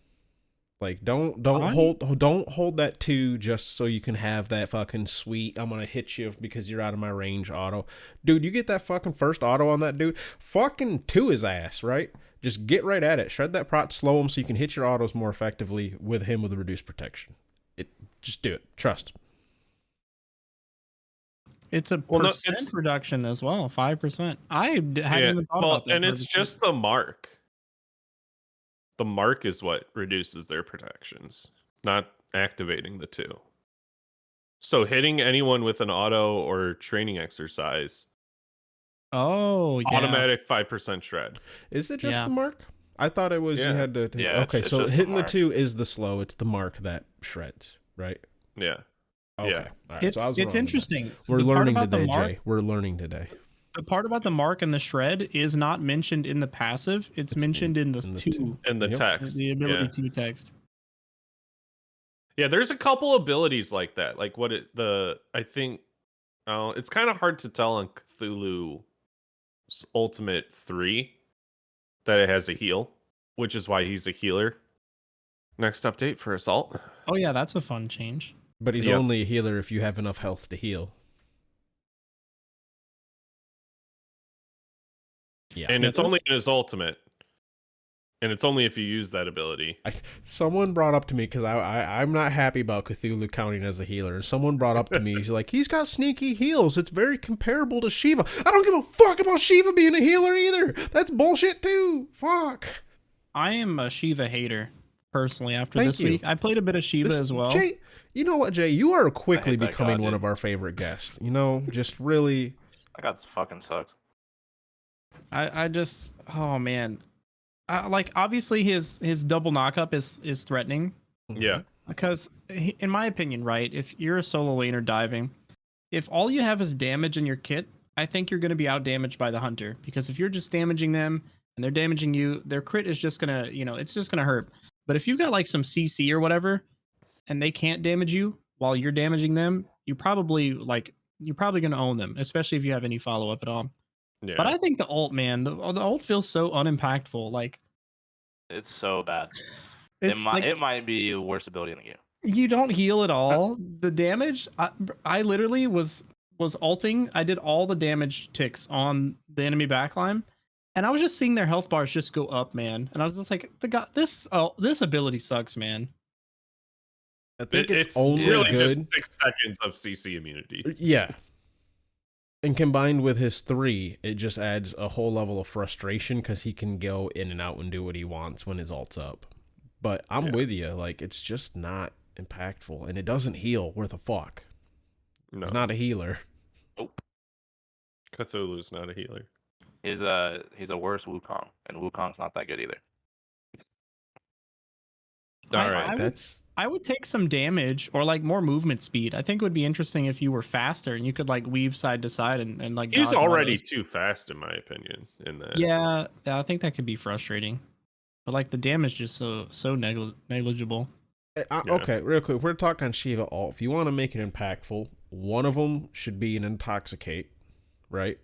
Like don't hold that 2 just so you can have that fucking sweet I'm gonna hit you because you're out of my range auto. Dude, you get that fucking first auto on that dude, fucking 2 his ass, right? Just get right at it. Shred that prot, slow him so you can hit your autos more effectively with him with a reduced protection. Just do it. Trust. It's a percent reduction as well, 5%. I hadn't even thought about that. And it's just the mark. The mark is what reduces their protections, not activating the 2. So hitting anyone with an auto or training exercise. Automatic 5% shred. Is it just the mark? I thought it was you had to. Okay, so hitting the 2 is the slow. It's the mark that shreds, right? Yeah. Okay. Yeah. All right, it's interesting. We're learning today, Jay. We're learning today. The part about the mark and the shred is not mentioned in the passive. It's mentioned in the 2. In the text. The ability to text. Yeah, there's a couple abilities like that. Like I think it's kind of hard to tell on Cthulhu's Ultimate 3 that it has a heal, which is why he's a healer. Next update for Assault. Oh yeah, that's a fun change. But he's only a healer if you have enough health to heal. Yeah, and it's only in his ultimate, and it's only if you use that ability. Someone brought up to me, because I'm not happy about Cthulhu counting as a healer. Someone brought up to me, he's like, he's got sneaky heals. It's very comparable to Shiva. I don't give a fuck about Shiva being a healer either. That's bullshit too. Fuck. I am a Shiva hater, personally, after this week. I played a bit of Shiva as well. Jay, you know what, Jay? You are quickly becoming one of our favorite guests. You know, just really. That guy fucking sucks. I just, oh man, like obviously his double knockup is threatening. Yeah. Because in my opinion, right, if you're a solo laner diving, if all you have is damage in your kit, I think you're going to be out damaged by the hunter. Because if you're just damaging them and they're damaging you, their crit is just gonna, it's just gonna hurt. But if you've got like some CC or whatever, and they can't damage you while you're damaging them, you're probably gonna own them, especially if you have any follow up at all. Yeah. But I think the ult, man, the ult feels so unimpactful. Like, it's so bad. It might be the worst ability in the game. You don't heal at all. The damage, I literally was ulting. I did all the damage ticks on the enemy backline, and I was just seeing their health bars just go up, man. And I was just like, this ability sucks, man. I think it's only really good. Just 6 seconds of CC immunity. Yeah. And combined with his 3, it just adds a whole level of frustration because he can go in and out and do what he wants when his ult's up. But I'm with you. Like, it's just not impactful. And it doesn't heal worth a fuck. No. It's not a healer. Nope. Cthulhu's not a healer. He's a worse Wukong, and Wukong's not that good either. All right, I would take some damage or like more movement speed. I think it would be interesting if you were faster and you could like weave side to side and like. He's already too fast, in my opinion. In that. Yeah, I think that could be frustrating, but like the damage is so negligible. Okay, real quick, we're talking Shiva ult. If you want to make it impactful, one of them should be an intoxicate, right?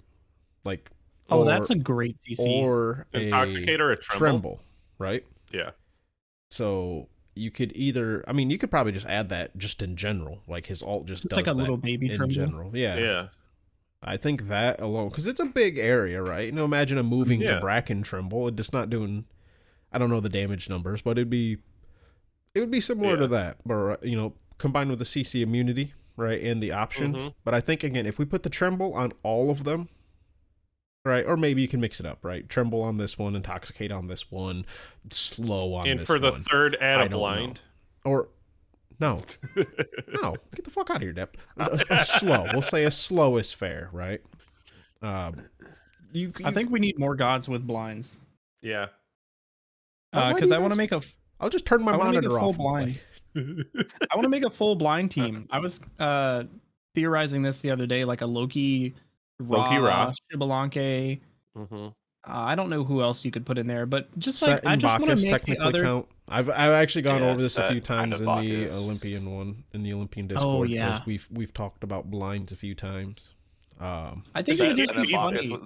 Like. Oh, that's a great CC. Or intoxicate or a tremble, right? Yeah. So you could either, I mean, you could probably just add that just in general, like his ult just does like a little baby in tremble. General. Yeah. Yeah. I think that alone, because it's a big area, right? You know, imagine a moving Bracken tremble. It's just not doing, I don't know the damage numbers, but it would be similar to that, or you know, combined with the CC immunity, right, and the options. Mm-hmm. But I think again, if we put the tremble on all of them. Right, or maybe you can mix it up, right? Tremble on this one, intoxicate on this one, slow on this one. And for the third, add a blind. Know. Or, no. No, get the fuck out of here, Depp. A slow. We'll say a slow is fair, right? I think we need more gods with blinds. Yeah. Because I want to make a... I'll just turn my monitor off. Blind. I want to make a full blind team. I was theorizing this the other day, like a Loki... Ra, Shibalanke. Mm-hmm. I don't know who else you could put in there, but just like I just want to make the other. Count. I've actually gone over this a few times in the Olympian one, in the Olympian Discord. Oh yeah, we've talked about blinds a few times. I think you do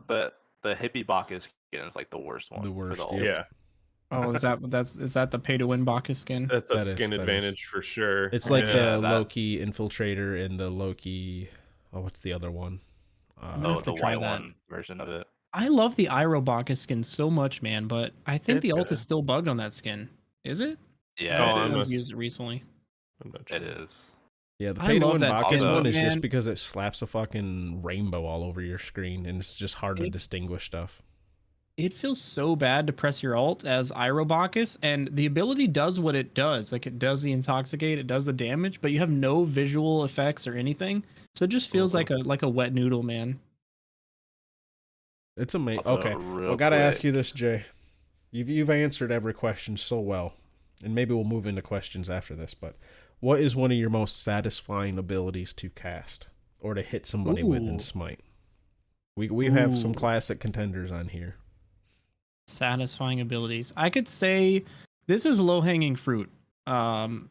the hippie Bacchus skin is like the worst one. The worst, yeah. Oh, is that the pay to win Bacchus skin? That's a skin advantage for sure. It's like the Loki Infiltrator and the Loki. Oh, what's the other one? The white one version of it. I love the Iroh Bacchus skin so much, man, but I think the ult is still bugged on that skin. Is it? Yeah, I've used it recently. I'm not sure. It is. Yeah, the pay to win Bacchus one is just because it slaps a fucking rainbow all over your screen, and it's just hard to distinguish stuff. It feels so bad to press your ult as Iroh Bacchus, and the ability does what it does. Like, it does the intoxicate, it does the damage, but you have no visual effects or anything. So it just feels like a wet noodle, man. It's amazing. Okay, well, gotta ask you this, Jay. You've answered every question so well, and maybe we'll move into questions after this. But what is one of your most satisfying abilities to cast or to hit somebody with in Smite? We have some classic contenders on here. Satisfying abilities. I could say this is low hanging fruit. So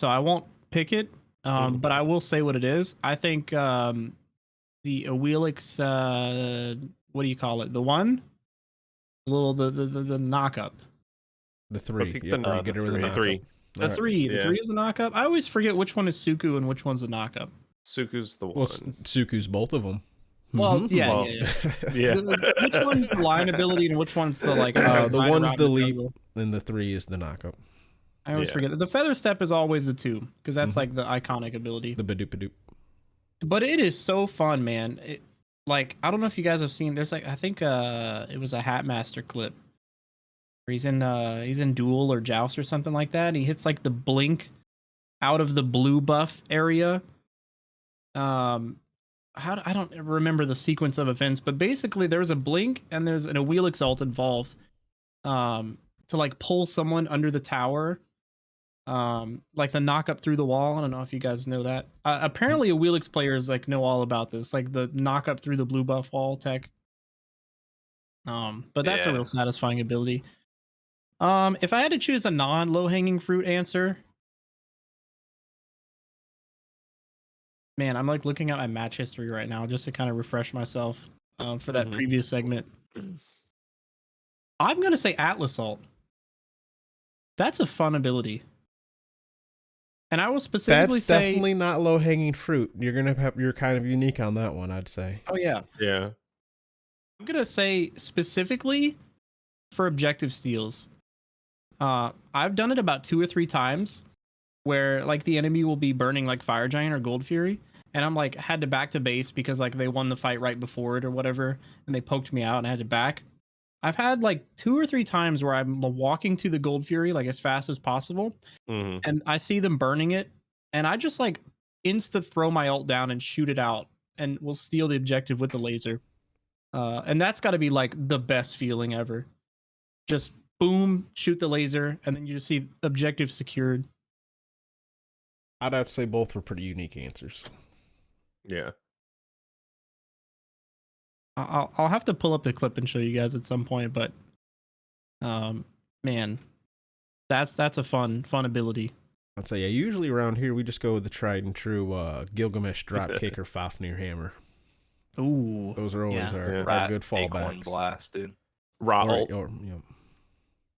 I won't pick it. But I will say what it is. I think the Awilix, what do you call it? The one? The knock-up. The 3. Get rid of the 3. The 3. The 3 is the knock-up. I always forget which one is Suku and which one's the knock-up. Suku's the one. Well, Suku's both of them. Well, yeah. Which one's the line ability and which one's the like? The one's the leap, and the 3 is the knock-up. I always forget that. The feather step is always the 2 because that's like the iconic ability. The badoop. But it is so fun, man. Like, I don't know if you guys have seen. There's like, I think it was a Hatmaster clip where he's in duel or joust or something like that. He hits like the blink out of the blue buff area. I don't remember the sequence of events, but basically there's a blink and there's an Awilix ult involved to like pull someone under the tower. Like the knock up through the wall. I don't know if you guys know that. Apparently Awilix players like know all about this, like the knock up through the blue buff wall tech. But that's a real satisfying ability. If I had to choose a non low hanging fruit answer, man, I'm like looking at my match history right now just to kind of refresh myself for that previous segment. I'm gonna say Atlas ult. That's a fun ability. And I will specifically say... That's definitely not low-hanging fruit. You're kind of unique on that one, I'd say. Oh, yeah. Yeah. I'm going to say specifically for objective steals. I've done it about 2 or 3 times where like the enemy will be burning like Fire Giant or Gold Fury. and I'm like had to back to base because like they won the fight right before it or whatever, and they poked me out and I had to back. I've had like 2 or 3 times where I'm walking to the Gold Fury like as fast as possible, and I see them burning it, and I just like insta throw my ult down and shoot it out, and we'll steal the objective with the laser. And that's got to be like the best feeling ever. Just boom, shoot the laser, and then you just see objective secured. I'd have to say both were pretty unique answers. Yeah. I'll have to pull up the clip and show you guys at some point, but man, that's a fun ability. I'd say, yeah, usually around here we just go with the tried and true Gilgamesh dropkick or Fafnir hammer. Ooh, those are always our good fallbacks. Blast, dude. Raw ult. Yeah.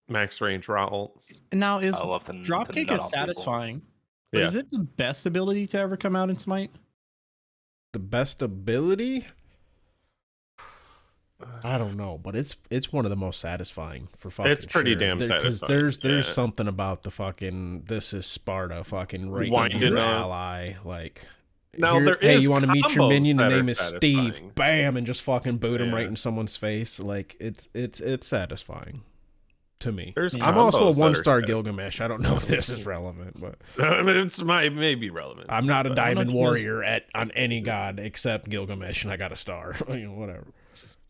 Max range raw ult. Now is dropkick is satisfying, but is it the best ability to ever come out in Smite? The best ability? I don't know, but it's one of the most satisfying for fucking. It's pretty damn satisfying. Because there's something about the fucking this is Sparta fucking raking your ally like. Now there is. Hey, you want to meet your minion? The name is satisfying. Steve. Bam, and just fucking boot him right in someone's face. Like it's satisfying to me. I'm also a 1-star Gilgamesh. I don't know if this is relevant, but it's maybe relevant. I'm not a diamond warrior on any god except Gilgamesh, and I got a star. Whatever.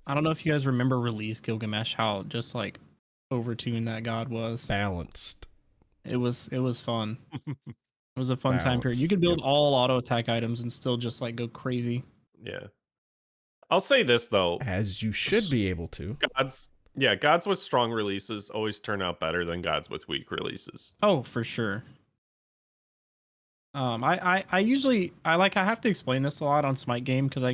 I don't know if you guys remember release Gilgamesh, how just like overtuned that god was. Balanced. It was fun. It was a fun time period. You could build all auto attack items and still just like go crazy. Yeah. I'll say this though. As you should be able to. Gods with strong releases always turn out better than gods with weak releases. Oh, for sure. I usually I have to explain this a lot on Smite game because I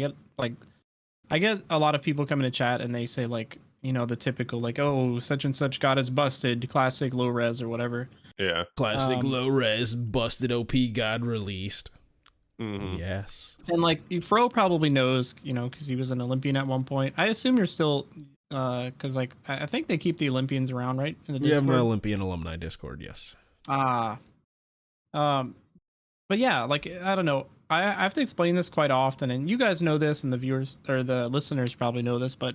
get a lot of people come into chat and they say like, you know, the typical like, oh, such and such god is busted, classic low res or whatever. Yeah. Classic low res, busted OP god released. Mm-hmm. Yes. And like Fro probably knows, you know, because he was an Olympian at one point. I assume you're still, because like I think they keep the Olympians around, right? In the Discord? We have an Olympian alumni Discord, yes. But yeah, like I don't know. I have to explain this quite often, and you guys know this, and the viewers or the listeners probably know this, but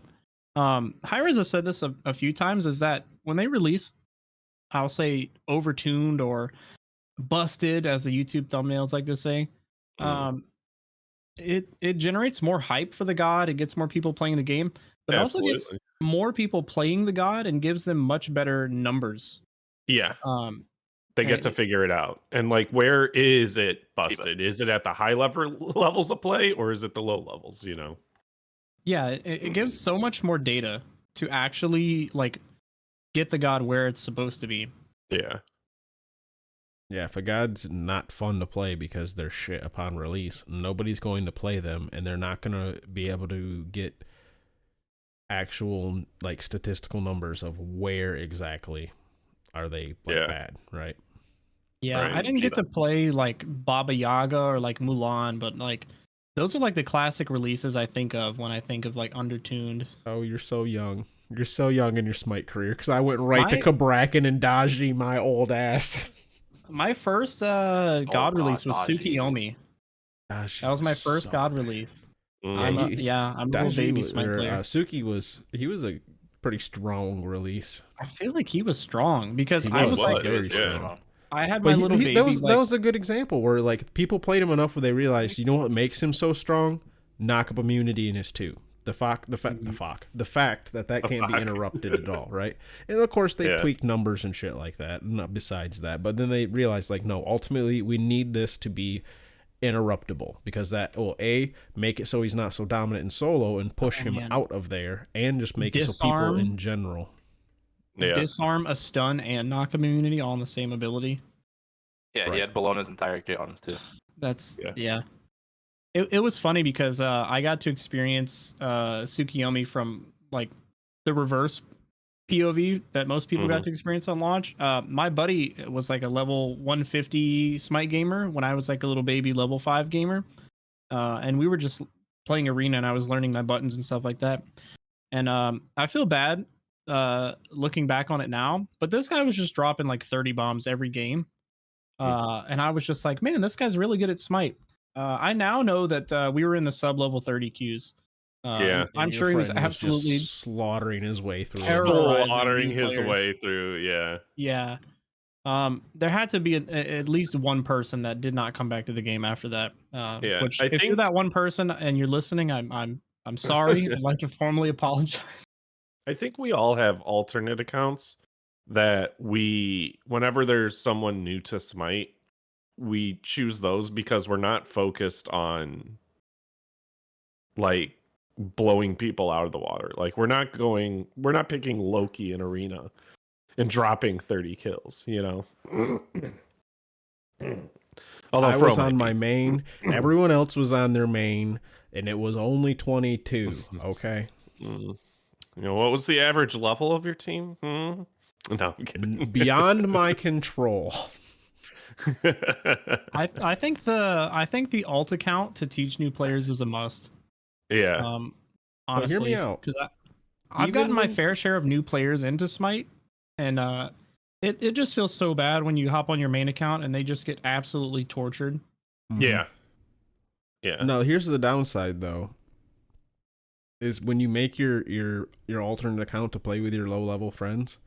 Hi-Rez has said this a few times, is that when they release, I'll say overtuned or busted, as the YouTube thumbnails like to say, it generates more hype for the god. It gets more people playing the game, but it also gets more people playing the god and gives them much better numbers. Yeah. They get to figure it out. And like, where is it busted? Is it at the high levels of play, or is it the low levels, you know? Yeah, it gives so much more data to actually like get the god where it's supposed to be. Yeah. Yeah, if a god's not fun to play because they're shit upon release, nobody's going to play them, and they're not going to be able to get actual like statistical numbers of where exactly are they bad, right? Yeah, right. I didn't get to play like Baba Yaga or like Mulan, but like those are like the classic releases I think of when I think of like undertuned. Oh, you're so young. You're so young in your Smite career, because I went right to Kabrakan and Daji, my old ass. My first god release was Tsukiyomi. Daji that was my first god release. I'm a little baby Smite player. Suki was a pretty strong release. I feel like he was strong because I was like very strong. I had my little baby. That was a good example where like people played him enough where they realized, you know what makes him so strong? Knock up immunity in his 2. The fact that can't be interrupted at all, right? And of course they tweak numbers and shit like that. Not besides that, but then they realized like, no, ultimately we need this to be interruptible, because that will make it so he's not so dominant in solo and push him out of there, and just make it so people in general disarm, a stun, and knock immunity all in the same ability. Yeah, right. He had Bologna's entire kit on his 2. That's It was funny because I got to experience Tsukiyomi from like the reverse POV that most people got to experience on launch. My buddy was like a level 150 Smite gamer when I was like a little baby level 5 gamer. And we were just playing arena, and I was learning my buttons and stuff like that. And I feel bad looking back on it now, but this guy was just dropping like 30 bombs every game. And I was just like, man, this guy's really good at Smite. I now know that we were in the sub level 30 queues. Yeah, I'm sure he was absolutely just slaughtering his way through. Slaughtering his way through. Yeah. Yeah. There had to be at least one person that did not come back to the game after that. Yeah, Which, I if think you're that one person and you're listening, I'm sorry. I'd like to formally apologize. I think we all have alternate accounts that whenever there's someone new to Smite, we choose those because we're not focused on like blowing people out of the water. Like we're not picking Loki in arena and dropping 30 kills, you know. Although I was on my main, everyone else was on their main, and it was only 22. Okay. You know, what was the average level of your team? No, I'm kidding. Beyond my control. I think the alt account to teach new players is a must. Yeah. Honestly, hear me out. Because I've gotten my fair share of new players into Smite, and it just feels so bad when you hop on your main account and they just get absolutely tortured. Yeah. Yeah. No, here's the downside though. Is when you make your alternate account to play with your low level friends,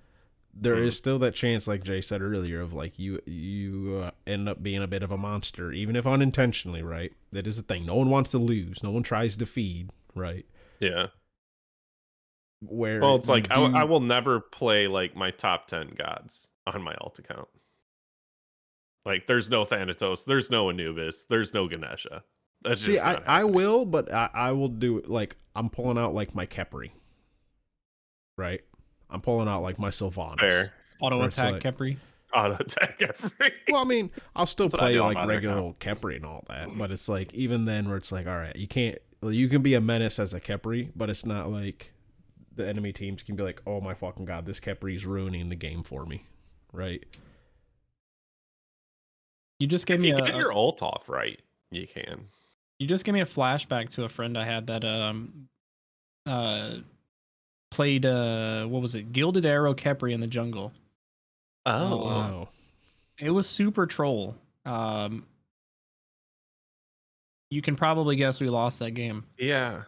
there is still that chance, like Jay said earlier, of like you end up being a bit of a monster, even if unintentionally, right? That is the thing. No one wants to lose. No one tries to feed, right? Yeah. Well, it's like I will never play like my top 10 gods on my alt account. Like there's no Thanatos, there's no Anubis, there's no Ganesha. That's see, just I will, but I will do it like I'm pulling out like my Khepri, right? I'm pulling out like my Sylvanas. Fair. Auto attack Khepri. Auto attack Khepri. Well, I mean, I'll still play like regular old Khepri and all that, but it's like even then where it's like, all right, you can be a menace as a Khepri, but it's not like the enemy teams can be like, oh my fucking god, this Khepri's ruining the game for me, right? You just gave me you get your ult off right, you can. You just gave me a flashback to a friend I had that played what was it, Gilded Arrow Khepri in the jungle. Oh wow. It was super troll. You can probably guess we lost that game. Yeah.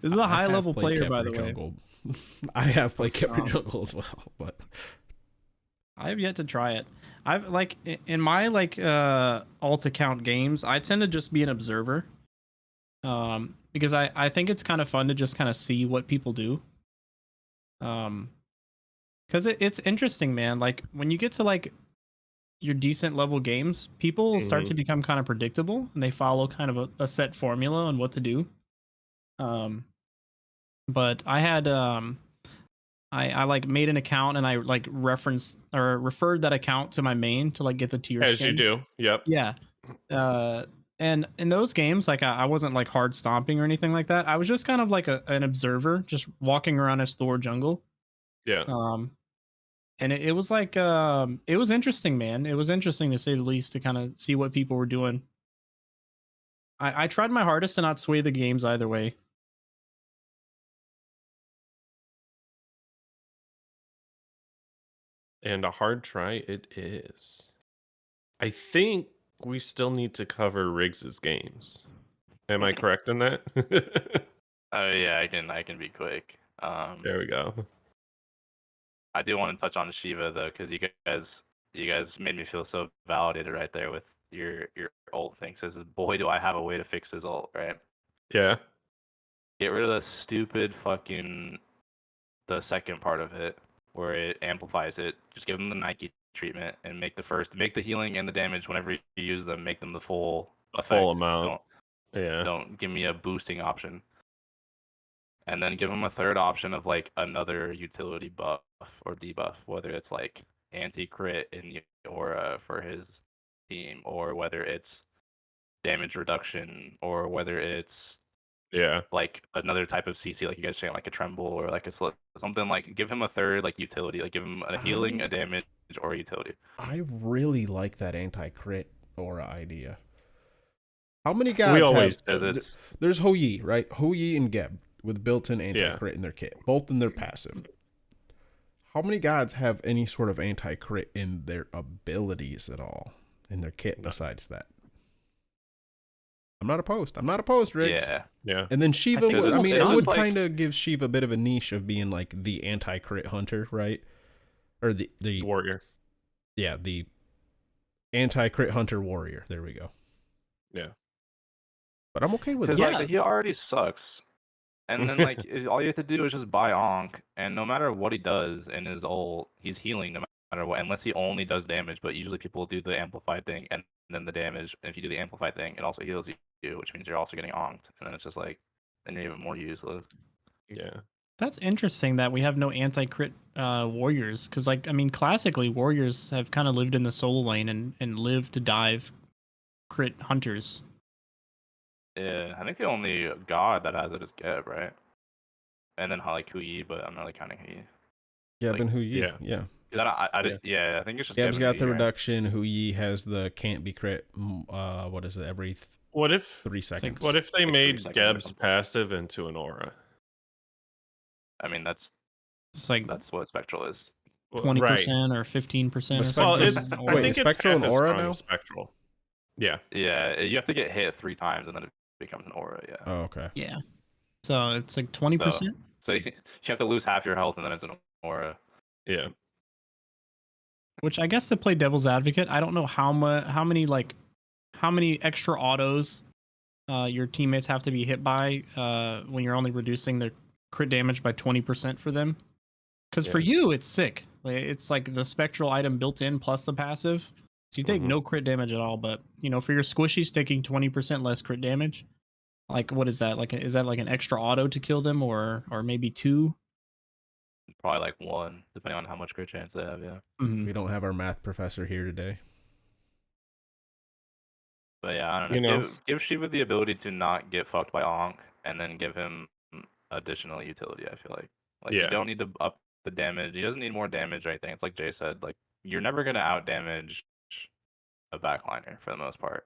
This is a high level player, by the jungle. Way. I have played Khepri jungle as well, but I have yet to try it. I've like in my alt account games, I tend to just be an observer. Because I think it's kind of fun to just kind of see what people do. Because it's interesting, man. Like when you get to like your decent level games, people start to become kind of predictable and they follow kind of a set formula on what to do. But I had I like made an account and I like referenced or referred that account to my main to like get the tier as skin. you do. Yep. Yeah. And in those games, like I wasn't like hard stomping or anything like that. I was just kind of like an observer, just walking around as Thor jungle. Yeah. And it was like it was interesting, man. It was interesting to say the least to kind of see what people were doing. I tried my hardest to not sway the games either way. And a hard try it is. I think we still need to cover Riggs's games. Am I correct in that? Oh yeah, I can be quick. There we go. I do want to touch on Shiva though, because you guys made me feel so validated right there with your ult thing. Says, boy, do I have a way to fix his ult, right? Yeah. Get rid of the stupid the second part of it where it amplifies it. Just give them the Nike treatment and make the healing and the damage whenever you use them, make them the full amount. Don't give me a boosting option. And then give him a third option of like another utility buff or debuff, whether it's like anti-crit in the aura for his team, or whether it's damage reduction, or whether it's like another type of CC, like you guys saying, like a tremble or like a something. Like give him a third like utility, like give him a healing, a damage, or a utility. I really like that anti-crit aura idea. How many guys there's Ho Yi, right? Ho Yi and Geb with built-in anti-crit in their kit, both in their passive. How many gods have any sort of anti-crit in their abilities at all? in their kit besides that. I'm not opposed, Riggs. Yeah. And then Shiva, it would like, kind of give Shiva a bit of a niche of being like the anti-crit hunter, right? Or the warrior. Yeah, the anti-crit hunter warrior. There we go. Yeah. But I'm okay with that. Because like he already sucks. And then like all you have to do is just buy Ankh, and no matter what he does in his ult, he's healing no matter what, unless he only does damage. But usually people do the amplified thing and then the damage. And if you do the amplified thing, it also heals you, which means you're also getting Ankhed. And then it's just like, then you're even more useless. Yeah. That's interesting that we have no anti-crit warriors, because like I mean, classically warriors have kind of lived in the solo lane and lived to dive crit hunters. Yeah, I think the only god that has it is Geb, right? And then like Hui, but I'm not really counting Hui. Geb and Hui. Yeah. Yeah. I think it's just Geb's Geb got and the Hui, right? reduction. Hui has the can't be crit. What is it? Every What if 3 seconds. What if they Like 3 made seconds or Geb's something. passive into an aura? I mean, that's like what Spectral is. 20% Right. or 15%. Well, or it's something. I Wait, think is it's Spectral half an as aura strong now? as Spectral. Yeah. Yeah, you have to get hit 3 times and then it becomes an aura. Yeah. Oh, okay. Yeah. So it's like 20%. So you have to lose half your health and then it's an aura. Yeah. Which I guess to play devil's advocate, I don't know how many extra autos your teammates have to be hit by when you're only reducing their crit damage by 20% for them. Because for you, it's sick. It's like the spectral item built in plus the passive. So you take no crit damage at all. But you know, for your squishies, taking 20% less crit damage. Like, what is that? Like, is that like an extra auto to kill them, or maybe 2? Probably like 1, depending on how much crit chance they have. Yeah. Mm-hmm. We don't have our math professor here today. But yeah, I don't know. Give Shiva the ability to not get fucked by Ankh, and then give him additional utility. I feel like you don't need to up the damage. He doesn't need more damage or anything. It's like Jay said. Like you're never gonna out damage a backliner for the most part.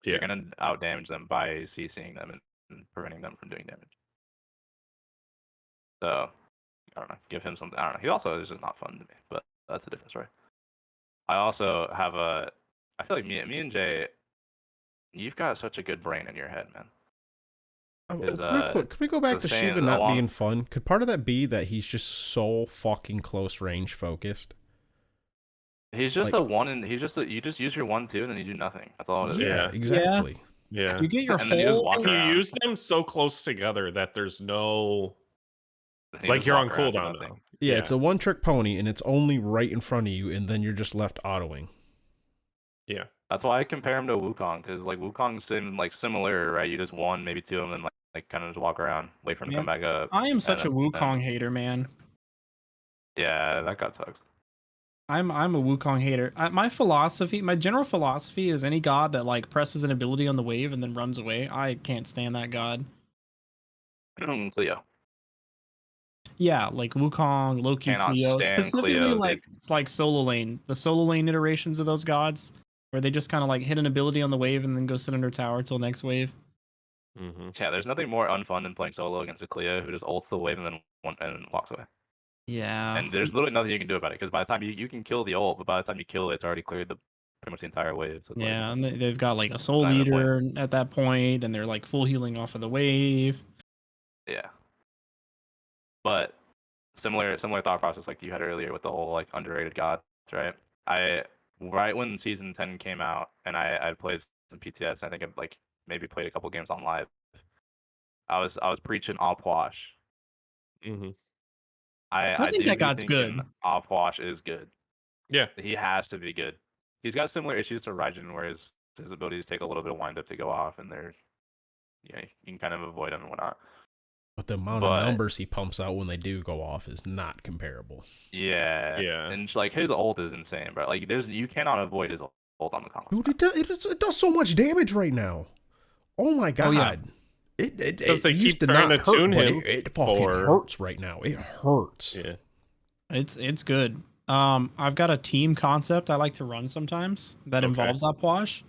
Yeah. You're gonna out damage them by CCing them and preventing them from doing damage. So I don't know. Give him something. I don't know. He also is just not fun to me, but that's a different story. I also have I feel like me and Jay, you've got such a good brain in your head, man. Real quick, can we go back to Shiva not being fun? Could part of that be that he's just so fucking close range focused? He's just you just use your 1-2 and then you do nothing. That's all it is. Yeah, exactly. Yeah. You get your and then you just walk and you around. use them so close together that there's no You like just you're on walk around, do cooldown nothing. now. Yeah, it's a one-trick pony, and it's only right in front of you, and then you're just left autoing. Yeah. That's why I compare him to Wukong, because like Wukong's like similar, right? You just 1, maybe 2 of them, and like kind of just walk around, wait for him to come back up. I am such a Wukong hater, man. Yeah, that god sucks. I'm a Wukong hater. My general philosophy is any god that like presses an ability on the wave and then runs away. I can't stand that god. Cleo. Yeah, like Wukong, Loki, Cannot Cleo. stand Specifically, Cleo. like solo lane. The solo lane iterations of those gods, where they just kind of like hit an ability on the wave and then go sit under tower till next wave. Yeah, there's nothing more unfun than playing solo against a Cleo who just ults the wave and then walks away. Yeah. And there's literally nothing you can do about it, because by the time you can kill the ult, but by the time you kill it, it's already cleared pretty much the entire wave. So it's yeah, and they've got like a soul not even a leader at that point, and they're like full healing off of the wave. Yeah. But similar thought process like you had earlier with the whole like underrated gods, right? Right when season 10 came out and I played some PTS, I think I like maybe played a couple games on live. I was preaching Opwash. I think that god's good. Opwash is good. Yeah. He has to be good. He's got similar issues to Raijin, where his abilities take a little bit of wind up to go off, and you can kind of avoid them and whatnot. But the amount of numbers he pumps out when they do go off is not comparable. Yeah. And like his ult is insane, bro. Like you cannot avoid his ult on the Conquest. Dude, it does so much damage right now. Oh my god. Oh, yeah. It they used keep to trying not to hurt, tune but him it fucking hurts right now. It hurts. Yeah. It's good. I've got a team concept I like to run sometimes that involves Opwash.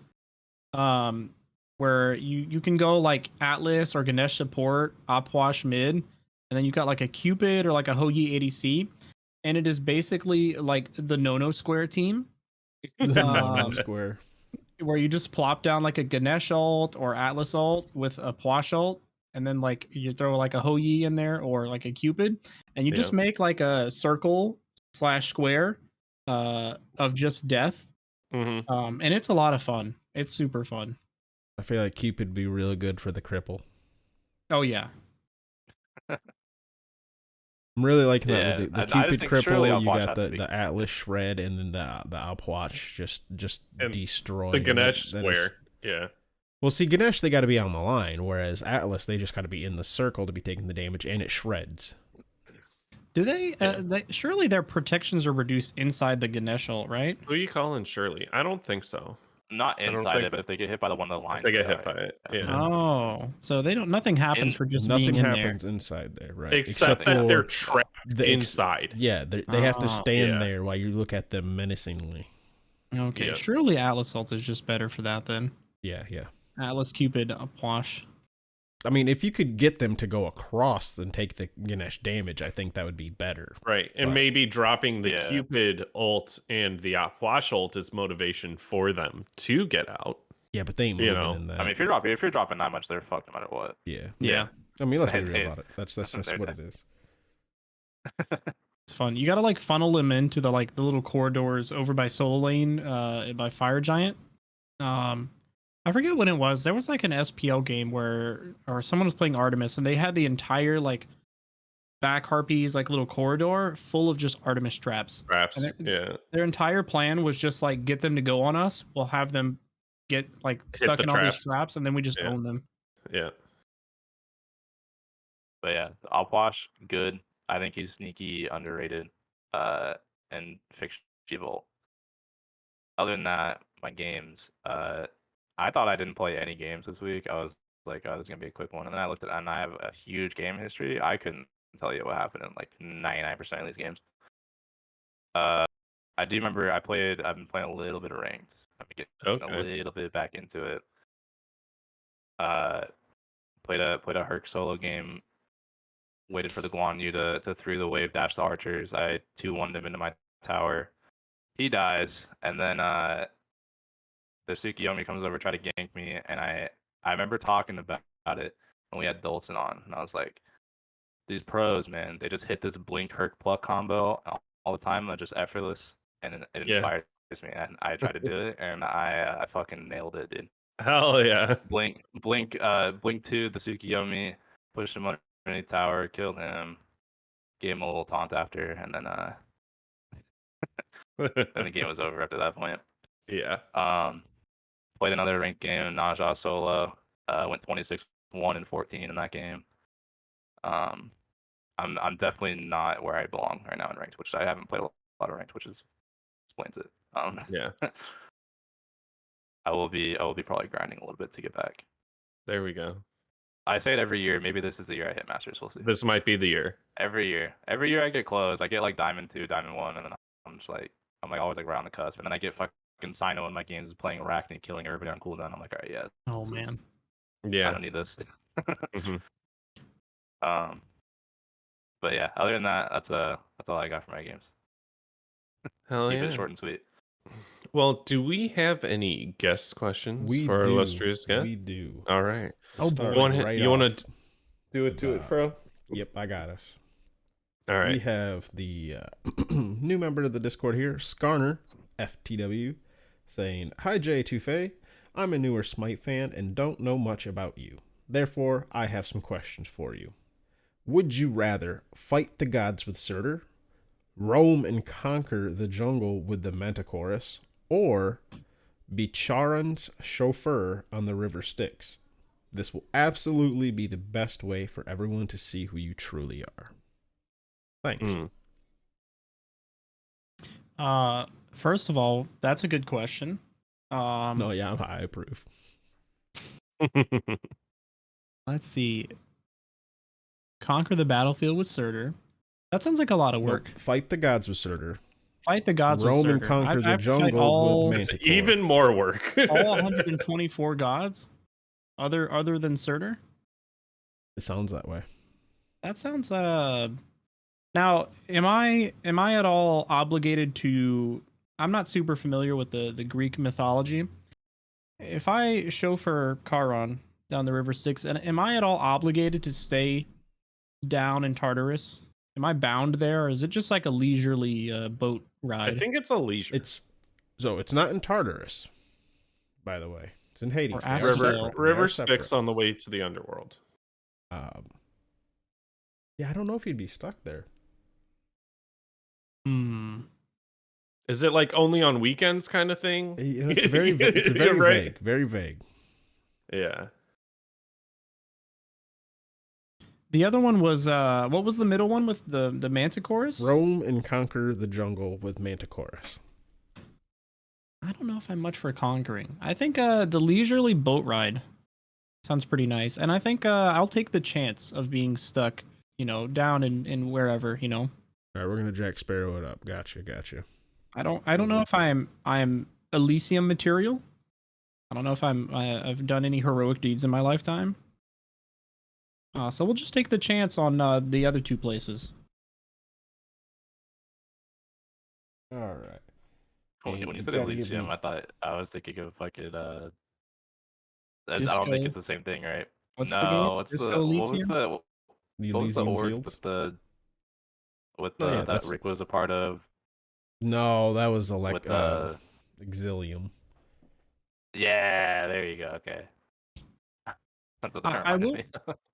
Where you can go like Atlas or Ganesh support, Opwash mid, and then you've got like a Cupid or like a Hoagie ADC, and it is basically like the no-no square team. The no-no square. where you just plop down like a Ganesh ult or Atlas ult with a Pwash ult, and then like you throw like a Hou-Yi in there or like a Cupid, and you just make like a circle / square of just death. And it's a lot of fun. It's super fun. I feel like Cupid would be really good for the cripple. Oh yeah. I'm really liking that with the Cupid cripple. You got the good. Atlas shred, and then the Alpwatch just destroying the Ganesh square. Yeah. Well, see, Ganesh, they got to be on the line, whereas Atlas, they just got to be in the circle to be taking the damage, and it shreds. Do they? Surely their protections are reduced inside the Ganesh ult, right? Who are you calling Shirley? I don't think so. Not inside it, but if they get hit by one of the lines, they get hit by it. Yeah. Oh, so they don't. Nothing happens for just being in there. Nothing happens inside there, right? Except that they're trapped inside. Yeah, they have to stand there while you look at them menacingly. Okay, surely Atlas ult is just better for that then. Yeah. Atlas Cupid Pwash. I mean, if you could get them to go across and take the Ganesh damage, I think that would be better. Right, and maybe dropping the Cupid ult and the Apwash ult is motivation for them to get out. Yeah, but they ain't moving in that. I mean, if you're dropping that much, they're fucked no matter what. Yeah. I mean, let's be real about it. That's what it is. It's fun. You gotta like funnel them into the little corridors over by Soul Lane, by Fire Giant. I forget when it was. There was like an SPL game or someone was playing Artemis, and they had the entire like back harpies little corridor full of just Artemis traps. Their entire plan was just like get them to go on us. We'll have them get like stuck in all these traps, and then we just own them. Yeah. But yeah, Alpwash, good. I think he's sneaky underrated. And Fiction Vault. Other than that, my games. I thought I didn't play any games this week. I was like, oh, this is gonna be a quick one. And then I looked at it, and I have a huge game history. I couldn't tell you what happened in like 99% of these games. I do remember I've been playing a little bit of ranked. I'm getting a little bit back into it. Played a Herc solo game. Waited for the Guan Yu to 3 the wave dash the archers. I 2-1'd him into my tower. He dies, and then the Tsukiyomi comes over to try to gank me, and I remember talking about it when we had Dolson on, and I was like, these pros, man, they just hit this blink Herc pluck combo all the time. They're just effortless, and it inspires me. And I tried to do it, and I fucking nailed it, dude. Hell yeah! Blink 2 the Tsukiyomi, pushed him underneath tower, killed him, gave him a little taunt after, and then then the game was over after that point. Yeah. Played another ranked game, Naja solo. Went 26-1-14 in that game. I'm definitely not where I belong right now in ranked, which I haven't played a lot of ranked, which explains it. Yeah. I will be probably grinding a little bit to get back. There we go. I say it every year. Maybe this is the year I hit Masters. We'll see. This might be the year. Every year I get close. I get like Diamond 2, Diamond 1, and then I'm always like right on the cusp, and then I get fucking Sino in my games playing Arachne, killing everybody on cooldown. I'm like, all right, yeah. Oh man. Yeah. I don't need this. But yeah, other than that, that's all I got for my games. Hell Keep yeah. it short and sweet. Well, do we have any guest questions for our illustrious guest? We do. All right. Oh boy. You want to do it to it, Fro? Yep, I got us. All right. We have the new member of the Discord here, Skarner, FTW, saying, "Hi JayTooFay, I'm a newer Smite fan and don't know much about you. Therefore, I have some questions for you. Would you rather fight the gods with Surtur, roam and conquer the jungle with the Manticorus, or be Charon's chauffeur on the river Styx? This will absolutely be the best way for everyone to see who you truly are. Thanks." First of all, that's a good question. No, yeah, I approve. Let's see. Conquer the battlefield with Surtur. That sounds like a lot of work. No, fight the gods with Surtur. Fight the gods roam with Surtur. And conquer the jungle with Manticore. It's even more work. All 124 gods? Other than Surtur? It sounds that way. That sounds now, am I at all obligated to? I'm not super familiar with the Greek mythology. if I chauffeur Charon down the River Styx, and am I at all obligated to stay down in Tartarus? Am I bound there, or is it just like a leisurely boat ride? I think it's a leisure. It's not in Tartarus, by the way. It's in Hades. River Styx on the way to the underworld. Yeah, I don't know if you'd be stuck there. Is it like only on weekends kind of thing? It's very vague. Very vague. Yeah. The other one was what was the middle one with the Manticoras? Roam and conquer the jungle with Manticoras. I don't know if I'm much for conquering. I think the leisurely boat ride sounds pretty nice, and I think I'll take the chance of being stuck, down in wherever, All right, we're gonna Jack Sparrow it up. Gotcha. I don't know if I'm Elysium material. I don't know if I've done any heroic deeds in my lifetime. So we'll just take the chance on the other two places. All right. When you said Elysium, I was thinking of fucking I don't think it's the same thing, right? What's the org with the that Rick was a part of? No, that was Exilium. Yeah, there you go. Okay.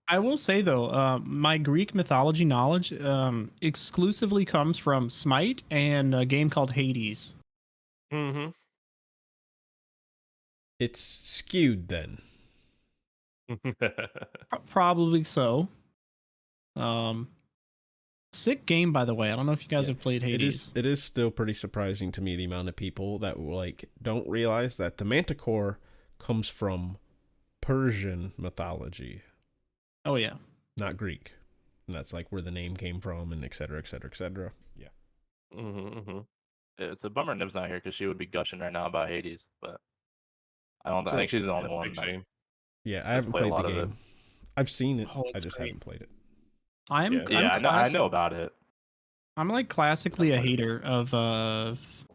I will say though, my Greek mythology knowledge exclusively comes from Smite and a game called Hades. Mm-hmm. It's skewed then. Probably so. Sick game, by the way. I don't know if you guys have played Hades. It is still pretty surprising to me the amount of people that don't realize that the Manticore comes from Persian mythology. Oh yeah, not Greek, and that's like where the name came from, and et cetera, et cetera, et cetera. Yeah. It's a bummer Nib's not here because she would be gushing right now about Hades, but I think she's the only one. Yeah, I haven't played the game. I've seen it. I just haven't played it. I know about it. I'm like classically a hater of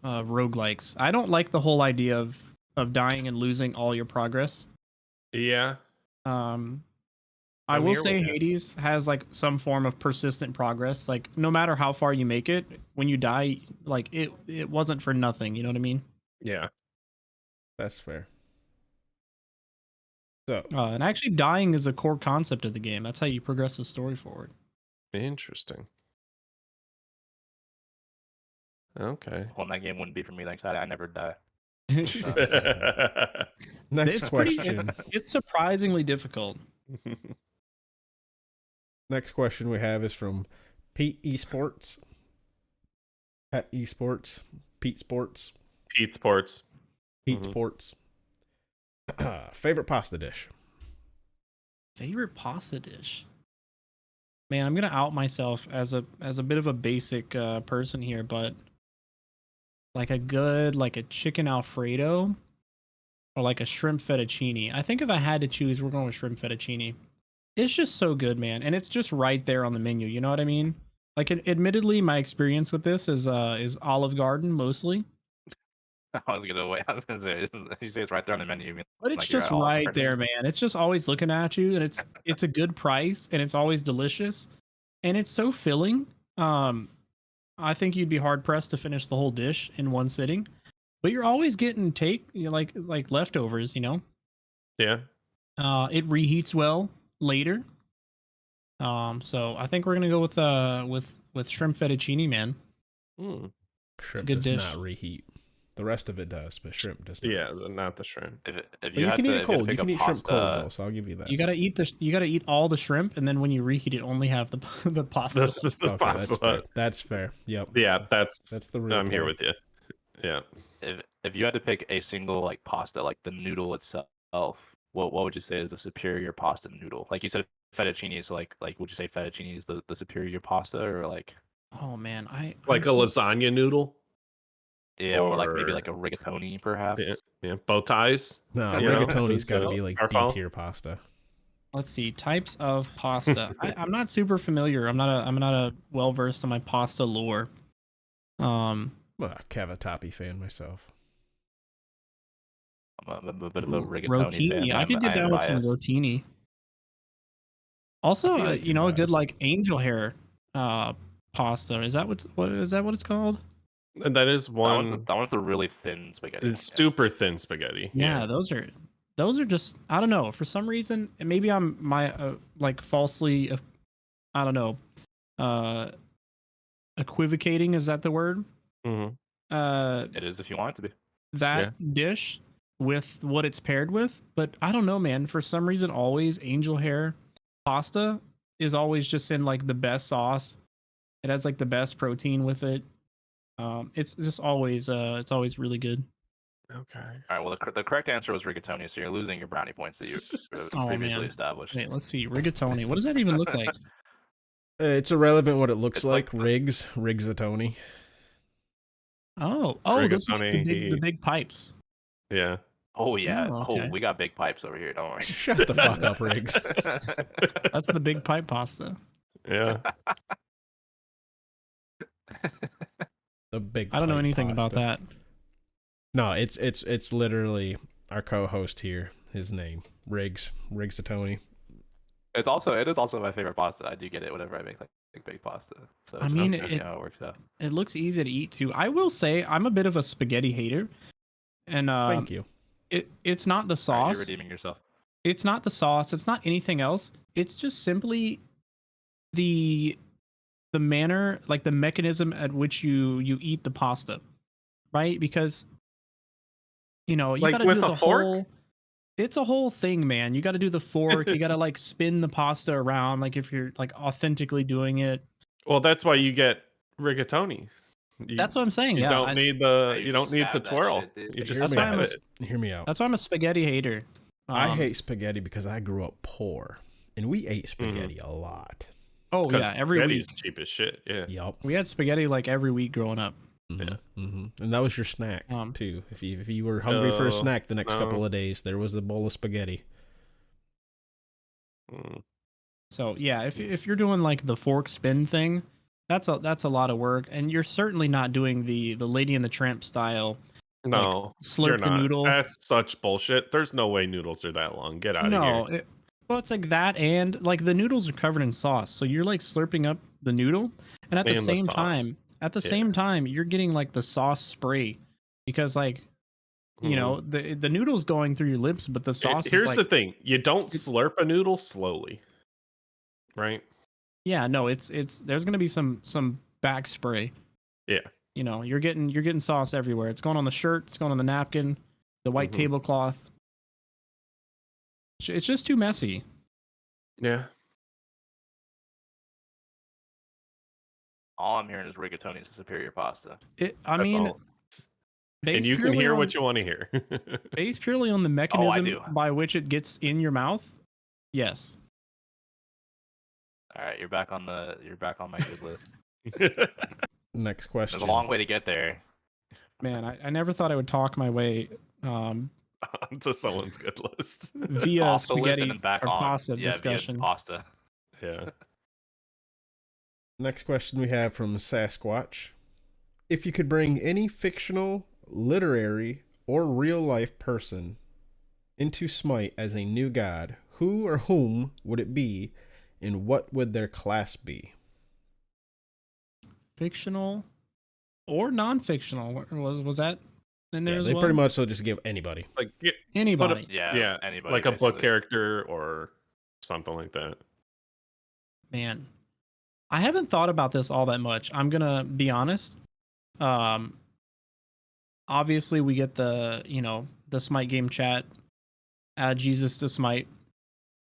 roguelikes. I don't like the whole idea of dying and losing all your progress. Yeah. I will say Hades has like some form of persistent progress. Like no matter how far you make it, when you die, like it wasn't for nothing. You know what I mean? Yeah. That's fair. So, and actually dying is a core concept of the game. That's how you progress the story forward. Interesting. Okay. Well, that game wouldn't be for me. Thanks. I never die. Next question. It's surprisingly difficult. Next question we have is from Pete Esports. Pet Esports. Pete Sports. Pete Sports. Pete Sports. Favorite pasta dish? Favorite pasta dish? Man, I'm gonna out myself as a bit of a basic person here, but like a chicken Alfredo or like a shrimp fettuccine. I think if I had to choose, we're going with shrimp fettuccine. It's just so good, man, and it's just right there on the menu. You know what I mean? Like, admittedly, my experience with this is Olive Garden mostly. I was gonna say, you say it's right there on the menu. But it's just right there, man. It's just always looking at you, and it's a good price, and it's always delicious, and it's so filling. I think you'd be hard pressed to finish the whole dish in one sitting, but you're always getting like leftovers, Yeah. It reheats well later. So I think we're gonna go with shrimp fettuccine, man. Shrimp does not reheat. The rest of it does, but shrimp does not. Yeah, not the shrimp. If you can eat it cold. You can eat shrimp cold though, so I'll give you that. You gotta eat all the shrimp, and then when you reheat it, only have the pasta. The pasta. That's fair. Yep. Yeah, that's the real. I'm here with you. Yeah. If you had to pick a single like pasta, like the noodle itself, what would you say is the superior pasta noodle? Like you said, fettuccine. So like would you say fettuccine is the superior pasta, or like? Oh man, like a lasagna noodle. Yeah, or like maybe like a rigatoni, perhaps. Yeah. Bow ties. No, rigatoni's got to be like D-tier pasta. Let's see types of pasta. I'm not super familiar. I'm not a well versed on my pasta lore. I'm a cavatappi fan myself. I'm a bit of a rigatoni fan. Rotini. I could get I am down with some biased. rotini. Also, like you know, a good like angel hair pasta. Is that what it's called? And that is one. That one's the really thin spaghetti. It's super thin spaghetti. Yeah, those are just, I don't know, for some reason, and maybe I'm like falsely I don't know, equivocating, is that the word? Mm-hmm. It is if you want it to be. That dish with what it's paired with, but I don't know, man, for some reason always angel hair pasta is always just in like the best sauce. It has like the best protein with it. It's just always it's always really good. Okay. All right. Well, the correct answer was rigatoni, so you're losing your brownie points that you previously established. Wait, let's see. Rigatoni. What does that even look like? It's irrelevant what it looks It's like. like Riggs the Tony. Oh, those are like the big pipes. Yeah. Oh yeah. Oh, okay. Oh, we got big pipes over here. Don't worry. Shut the fuck up, Riggs. That's the big pipe pasta. Yeah. The big. I don't know anything about that. No, it's literally our co-host here. His name Riggs the Tony. It is also my favorite pasta. I do get it whenever I make like big pasta. So I mean, how it works out. It looks easy to eat too. I will say I'm a bit of a spaghetti hater, and thank you. It's not the sauce. You're redeeming yourself. It's not the sauce. It's not anything else. It's just simply the manner, like the mechanism at which you eat the pasta, right? Because you know you like got to with do the a fork? whole. It's a whole thing, man. You got to do the fork. You got to like spin the pasta around, like if you're like authentically doing it. Well, that's why you get rigatoni. That's what I'm saying. You don't need to twirl. Shit, you just stab it. Hear me out. That's why I'm a spaghetti hater. I hate spaghetti because I grew up poor, and we ate spaghetti a lot. Oh yeah, every week. Cheap as shit. Yeah. Yep. We had spaghetti like every week growing up. Yeah. Mm-hmm. And that was your snack too. If you were hungry for a snack the next couple of days, there was a bowl of spaghetti. So yeah, if you're doing like the fork spin thing, that's a lot of work, and you're certainly not doing the Lady and the Tramp style. No, like, slurp the noodle. That's such bullshit. There's no way noodles are that long. Get out of here. Well, it's like that, and like the noodles are covered in sauce, so you're like slurping up the noodle, and at the same time, you're getting like the sauce spray, because like, you know, the noodle's going through your lips, but the sauce. Here's the thing: you don't slurp a noodle slowly, right? Yeah, no, it's there's gonna be some back spray. Yeah. You know, you're getting sauce everywhere. It's going on the shirt, it's going on the napkin, the white tablecloth. It's just too messy. Yeah. All I'm hearing is rigatoni is a superior pasta. And you can hear what you want to hear. Based purely on the mechanism by which it gets in your mouth, yes. All right, you're back on my good list. Next question. There's a long way to get there. Man, I never thought I would talk my way to someone's good list via off spaghetti the list and back or on. pasta discussion. Via pasta. Yeah. Next question we have from Sasquatch. If you could bring any fictional, literary, or real life person into Smite as a new god, who or whom would it be, and what would their class be? Fictional or non-fictional? Was that in there as they well? pretty much will just give anybody. Like anybody. Anybody. Like a book character or something like that. Man, I haven't thought about this all that much. I'm gonna be honest. Obviously we get the Smite game chat, add Jesus to Smite,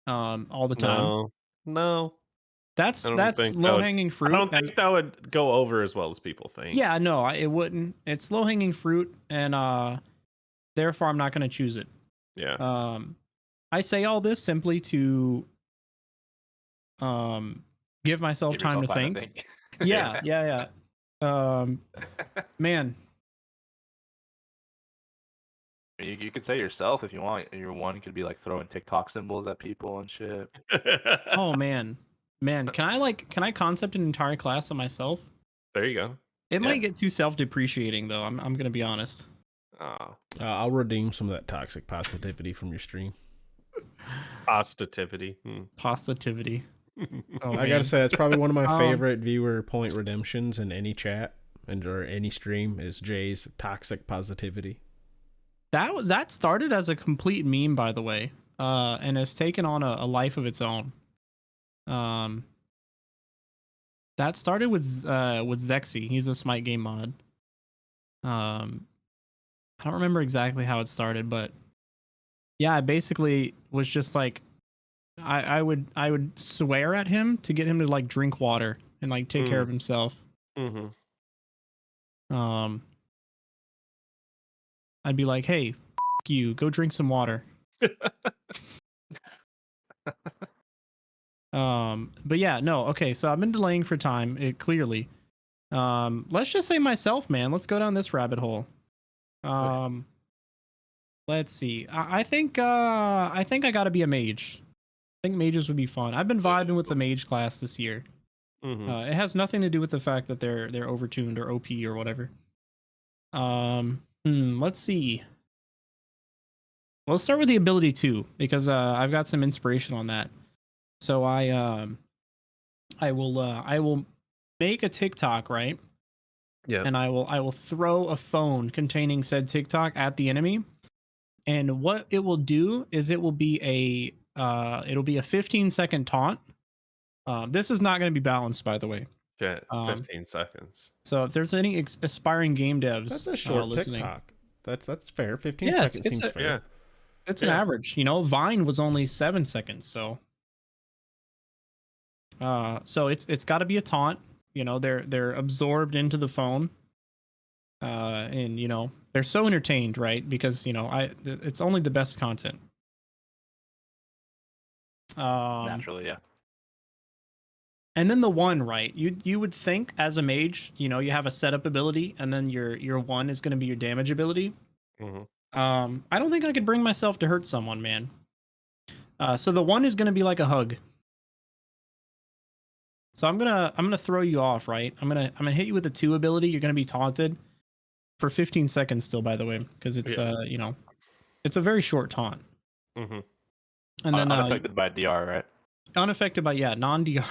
all the time. No. That's low hanging fruit. I don't think that would go over as well as people think. Yeah, no, it wouldn't. It's low hanging fruit, and therefore I'm not gonna choose it. Yeah. I say all this simply to give myself time to think. Yeah. Man. You could say yourself if you want. Your one could be like throwing TikTok symbols at people and shit. Oh man, can I concept an entire class of myself? There you go. It might get too self-depreciating though. I'm gonna be honest. I'll redeem some of that toxic positivity from your stream. Positivity. Positivity. Oh, I gotta say, that's probably one of my Um, favorite viewer point redemptions in any chat or any stream is Jay's toxic positivity. That started as a complete meme, by the way, and has taken on a life of its own. That started with Zexy. He's a Smite game mod. I don't remember exactly how it started, but yeah, I basically was just like, I would swear at him to get him to like drink water and like take care of himself. I'd be like, hey, you, go drink some water. But yeah, no, okay, so I've been delaying for time, clearly. Let's just say myself, man. Let's go down this rabbit hole. Let's see. I think I gotta be a mage. I think mages would be fun. I've been vibing with the mage class this year. It has nothing to do with the fact that they're overtuned or OP or whatever. Let's see. Let's start with the ability 2 because I've got some inspiration on that. So I will make a TikTok, right? Yeah. And I will throw a phone containing said TikTok at the enemy. And what it will do is it will be a 15-second taunt. This is not going to be balanced, by the way. 15 seconds. So if there's any aspiring game devs, that's a short listening, TikTok. That's fair. 15 seconds seems fair. Yeah. It's an average. You know, Vine was only 7 seconds, so it's got to be a taunt. You know, they're absorbed into the phone, and you know they're so entertained, right? Because you know it's only the best content. Naturally, yeah. And then the one, right? You would think as a mage, you know, you have a setup ability, and then your one is going to be your damage ability. I don't think I could bring myself to hurt someone, man. So the one is going to be like a hug. So I'm gonna throw you off, right? I'm gonna hit you with a 2 ability. You're gonna be taunted for 15 seconds still, by the way, because it's you know, it's a very short taunt. And then unaffected by DR, right? Unaffected by non-DR.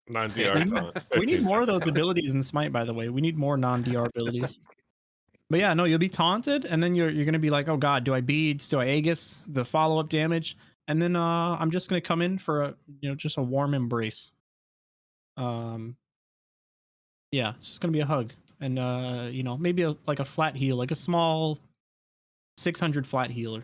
Non-DR taunt. We need more of those abilities in Smite, by the way. We need more non-DR abilities. But yeah, no, you'll be taunted, and then you're gonna be like, oh god, do I beads? Do I Aegis? The follow-up damage, and then I'm just gonna come in for just a warm embrace. Yeah, it's just gonna be a hug, and you know, maybe like a flat heal, like a small 600 flat healer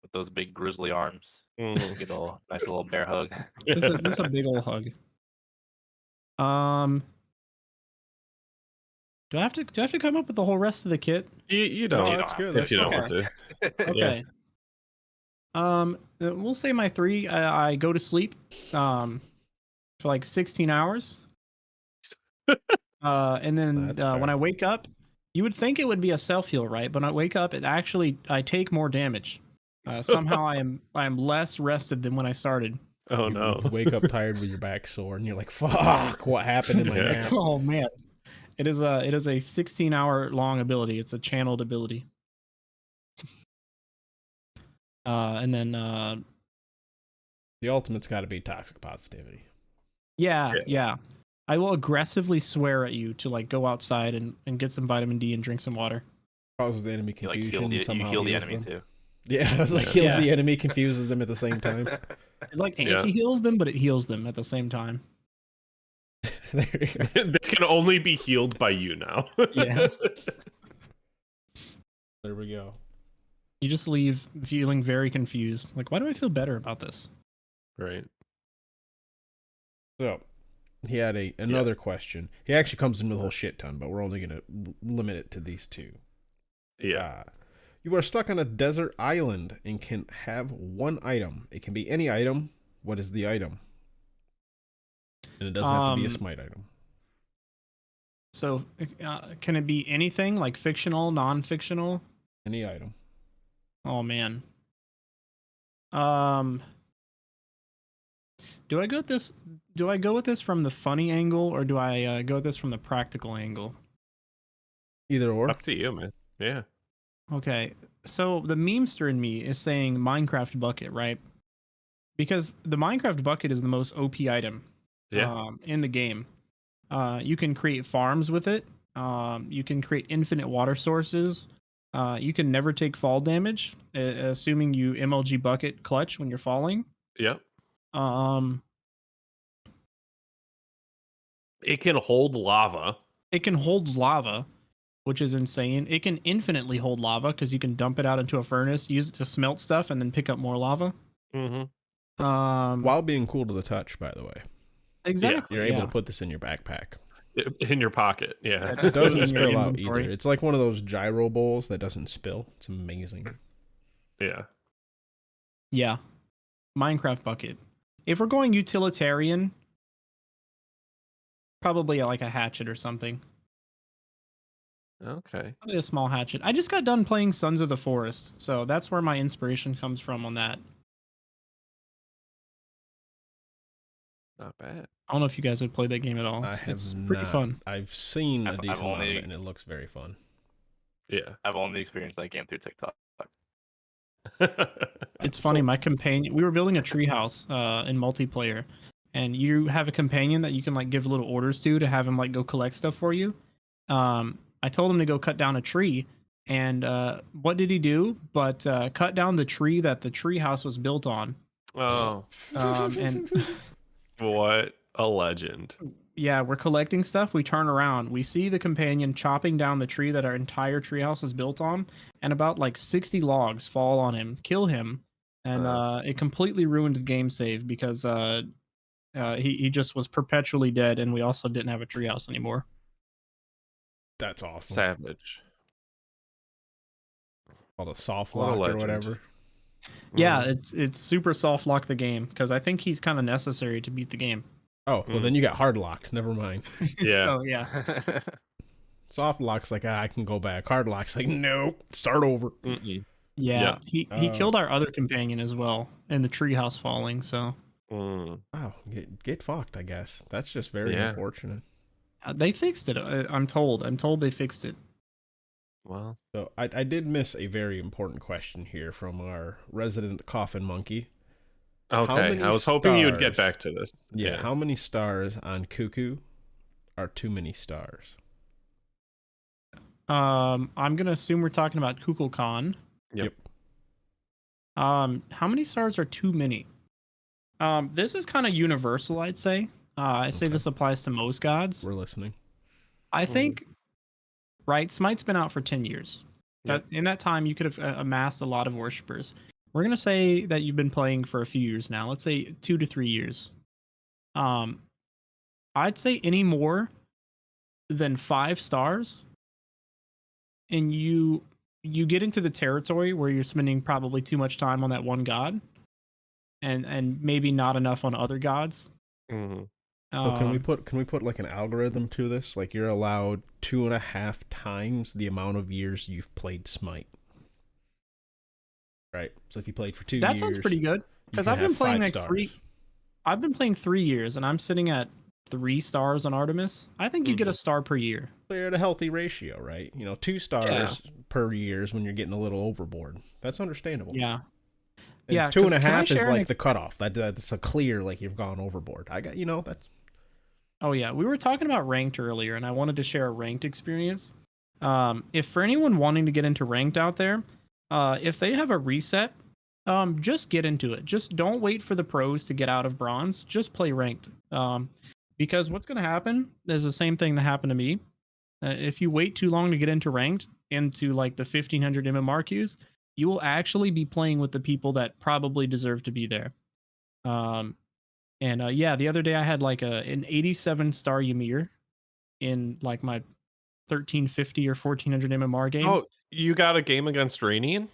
with those big grizzly arms. Get a nice little bear hug. Just a big old hug. Do I have to come up with the whole rest of the kit? You don't. No, that's good. If you don't want to. Okay. We'll say my 3. I go to sleep for like 16 hours. And then when I wake up, you would think it would be a self heal, right? But when I wake up, I take more damage. Somehow I am less rested than when I started. Oh no! You wake up tired with your back sore, and you're like, "Fuck! What happened in my nap?" Oh man, it is a 16-hour long ability. It's a channeled ability. And then the ultimate's got to be toxic positivity. Yeah. I will aggressively swear at you to like go outside and get some vitamin D and drink some water. Causes the enemy confusion. You heal the enemy too. Yeah, it's like heals the enemy, confuses them at the same time. It like anti-heals them, but it heals them at the same time. There you go. They can only be healed by you now. Yeah. There we go. You just leave feeling very confused. Like, why do I feel better about this? Right. So, he had another question. He actually comes in with a whole shit ton, but we're only going to limit it to these 2. Yeah. You are stuck on a desert island and can have one item. It can be any item. What is the item? And it doesn't have to be a Smite item. So, can it be anything like fictional, non-fictional? Any item. Oh man. Do I go with this from the funny angle, or do I go with this from the practical angle? Either or. Up to you, man. Yeah. Okay, so the memester in me is saying Minecraft bucket, right? Because the Minecraft bucket is the most OP item in the game. You can create farms with it. You can create infinite water sources. You can never take fall damage, assuming you MLG bucket clutch when you're falling. Yep. Um, It can hold lava. it can hold lava, which is insane. It can infinitely hold lava because you can dump it out into a furnace, use it to smelt stuff, and then pick up more lava. Mm-hmm. While being cool to the touch, by the way. Exactly. You're able to put this in your backpack. In your pocket, yeah. It doesn't spill out either. It's like one of those gyro bowls that doesn't spill. It's amazing. Yeah. Yeah. Minecraft bucket. If we're going utilitarian, probably like a hatchet or something. Okay. Probably a small hatchet. I just got done playing Sons of the Forest, so that's where my inspiration comes from on that. Not bad. I don't know if you guys have played that game at all. It's pretty fun. I've seen a decent amount of it, and it looks very fun. Yeah. I've only experienced that game through TikTok. It's funny. My companion, we were building a treehouse in multiplayer, and you have a companion that you can like give little orders to have him like go collect stuff for you. I told him to go cut down a tree, and what did he do? But cut down the tree that the treehouse was built on. Oh. And what a legend. Yeah, we're collecting stuff. We turn around. We see the companion chopping down the tree that our entire treehouse is built on, and about like 60 logs fall on him, kill him, and it completely ruined the game save because he just was perpetually dead, and we also didn't have a treehouse anymore. That's awesome. Savage. Called a soft lock or whatever. Yeah, it's super soft lock the game because I think he's kind of necessary to beat the game. Oh, well then you got hard locked. Never mind. Yeah. Oh, yeah. Soft lock's like, I can go back. Hard lock's like, nope, start over. Yeah, he killed our other companion as well in the treehouse falling, so. Wow, get fucked, I guess. That's just very unfortunate. They fixed it, I'm told. I'm told they fixed it. Well. So I did miss a very important question here from our resident coffin monkey. Okay, I was hoping you would get back to this. Yeah, how many stars on Cuckoo are too many stars? I'm gonna assume we're talking about Kukulkan. Yep. How many stars are too many? This is kind of universal, I'd say. I say this applies to most gods. We're listening. I think, right, Smite's been out for 10 years. That in that time, you could have amassed a lot of worshippers. We're going to say that you've been playing for a few years now. Let's say 2 to 3 years. I'd say any more than 5 stars, and you get into the territory where you're spending probably too much time on that one god, and maybe not enough on other gods. So can we put like an algorithm to this? Like you're allowed 2.5 times the amount of years you've played Smite. Right. So if you played for 2 years, that sounds pretty good. Because I've been playing like 3. I've been playing 3 years, and I'm sitting at 3 stars on Artemis. I think you get a star per year. So you're at a healthy ratio, right? 2 stars per year is when you're getting a little overboard. That's understandable. Yeah. And 2.5 is like the cutoff. That's a clear, like you've gone overboard. I got, that's. Oh yeah, we were talking about ranked earlier, and I wanted to share a ranked experience. If for anyone wanting to get into ranked out there, if they have a reset, just get into it. Just don't wait for the pros to get out of bronze. Just play ranked. Because what's going to happen is the same thing that happened to me. If you wait too long to get into ranked, into like the 1500 MMRQs, you will actually be playing with the people that probably deserve to be there. The other day I had like an 87 star Ymir in like my 1350 or 1400 MMR game. Oh, you got a game against Rainian?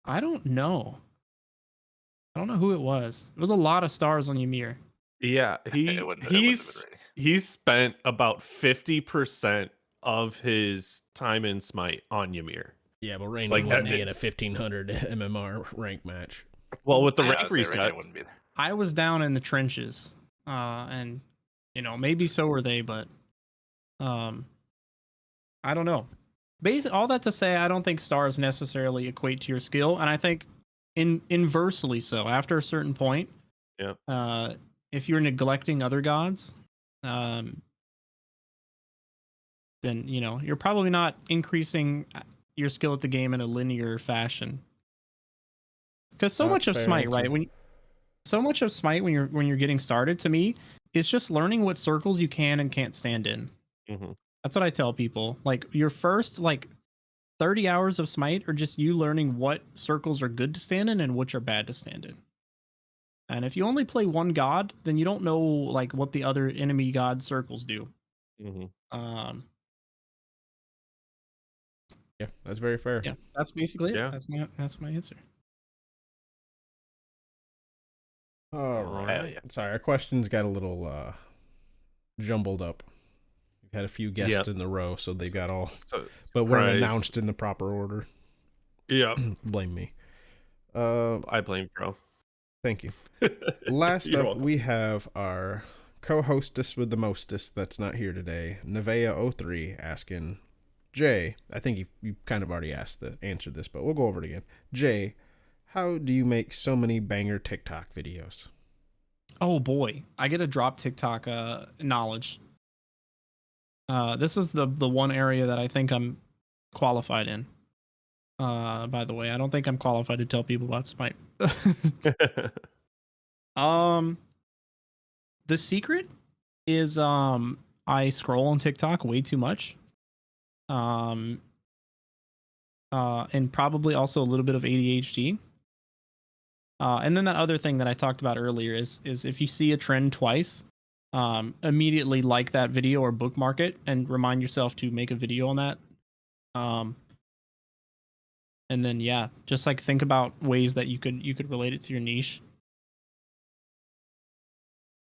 I don't know. I don't know who it was. It was a lot of stars on Ymir. Yeah, he's spent about 50% of his time in Smite on Ymir. Yeah, but Rainian wouldn't be in a 1500 MMR rank match. Well, with the rank reset, wouldn't be there. I was down in the trenches, and maybe so were they, but I don't know. All that to say, I don't think stars necessarily equate to your skill, and I think inversely so. After a certain point, if you're neglecting other gods, then you're probably not increasing your skill at the game in a linear fashion. Because so much of Smite, right? So much of Smite when you're getting started, to me, is just learning what circles you can and can't stand in. Mm-hmm. That's what I tell people. Like your first 30 hours of Smite are just you learning what circles are good to stand in and which are bad to stand in. And if you only play one god, then you don't know what the other enemy god circles do. Mm-hmm. Yeah, that's very fair. Yeah, that's basically it. Yeah. That's my answer. All right. Sorry, our questions got a little jumbled up. We've had a few guests in the row, so they got all, but weren't announced in the proper order. Yeah. Blame me. I blame Pro. Thank you. Last up, we have our co-hostess with the mostest that's not here today, Nevea03, asking, Jay, I think you kind of already answered this, but we'll go over it again. Jay, how do you make so many banger TikTok videos? Oh boy, I get to drop TikTok knowledge. This is the one area that I think I'm qualified in. By the way, I don't think I'm qualified to tell people about Smite. The secret is I scroll on TikTok way too much. And probably also a little bit of ADHD. And then that other thing that I talked about earlier is if you see a trend twice, immediately like that video or bookmark it and remind yourself to make a video on that. And then just think about ways that you could relate it to your niche.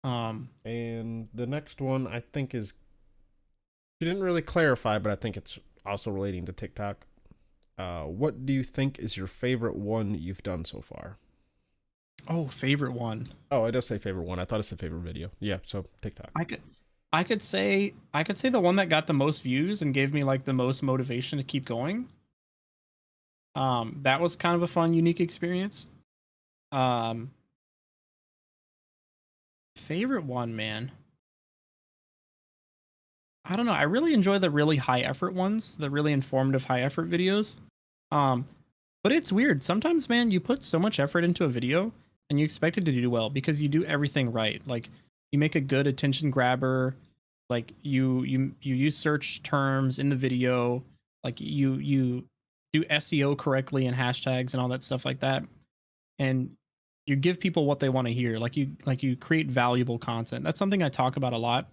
And the next one I think is, she didn't really clarify, but I think it's also relating to TikTok. What do you think is your favorite one you've done so far? Oh, favorite one. Oh, it does say favorite one. I thought it said favorite video. Yeah, so TikTok. I could say the one that got the most views and gave me the most motivation to keep going. That was kind of a fun, unique experience. Favorite one, man. I don't know. I really enjoy the really high effort ones, the really informative high effort videos. But it's weird. Sometimes, man, you put so much effort into a video and you expect it to do well because you do everything right. You make a good attention grabber. You use search terms in the video. You do SEO correctly and hashtags and all that stuff like that. And you give people what they want to hear. You create valuable content. That's something I talk about a lot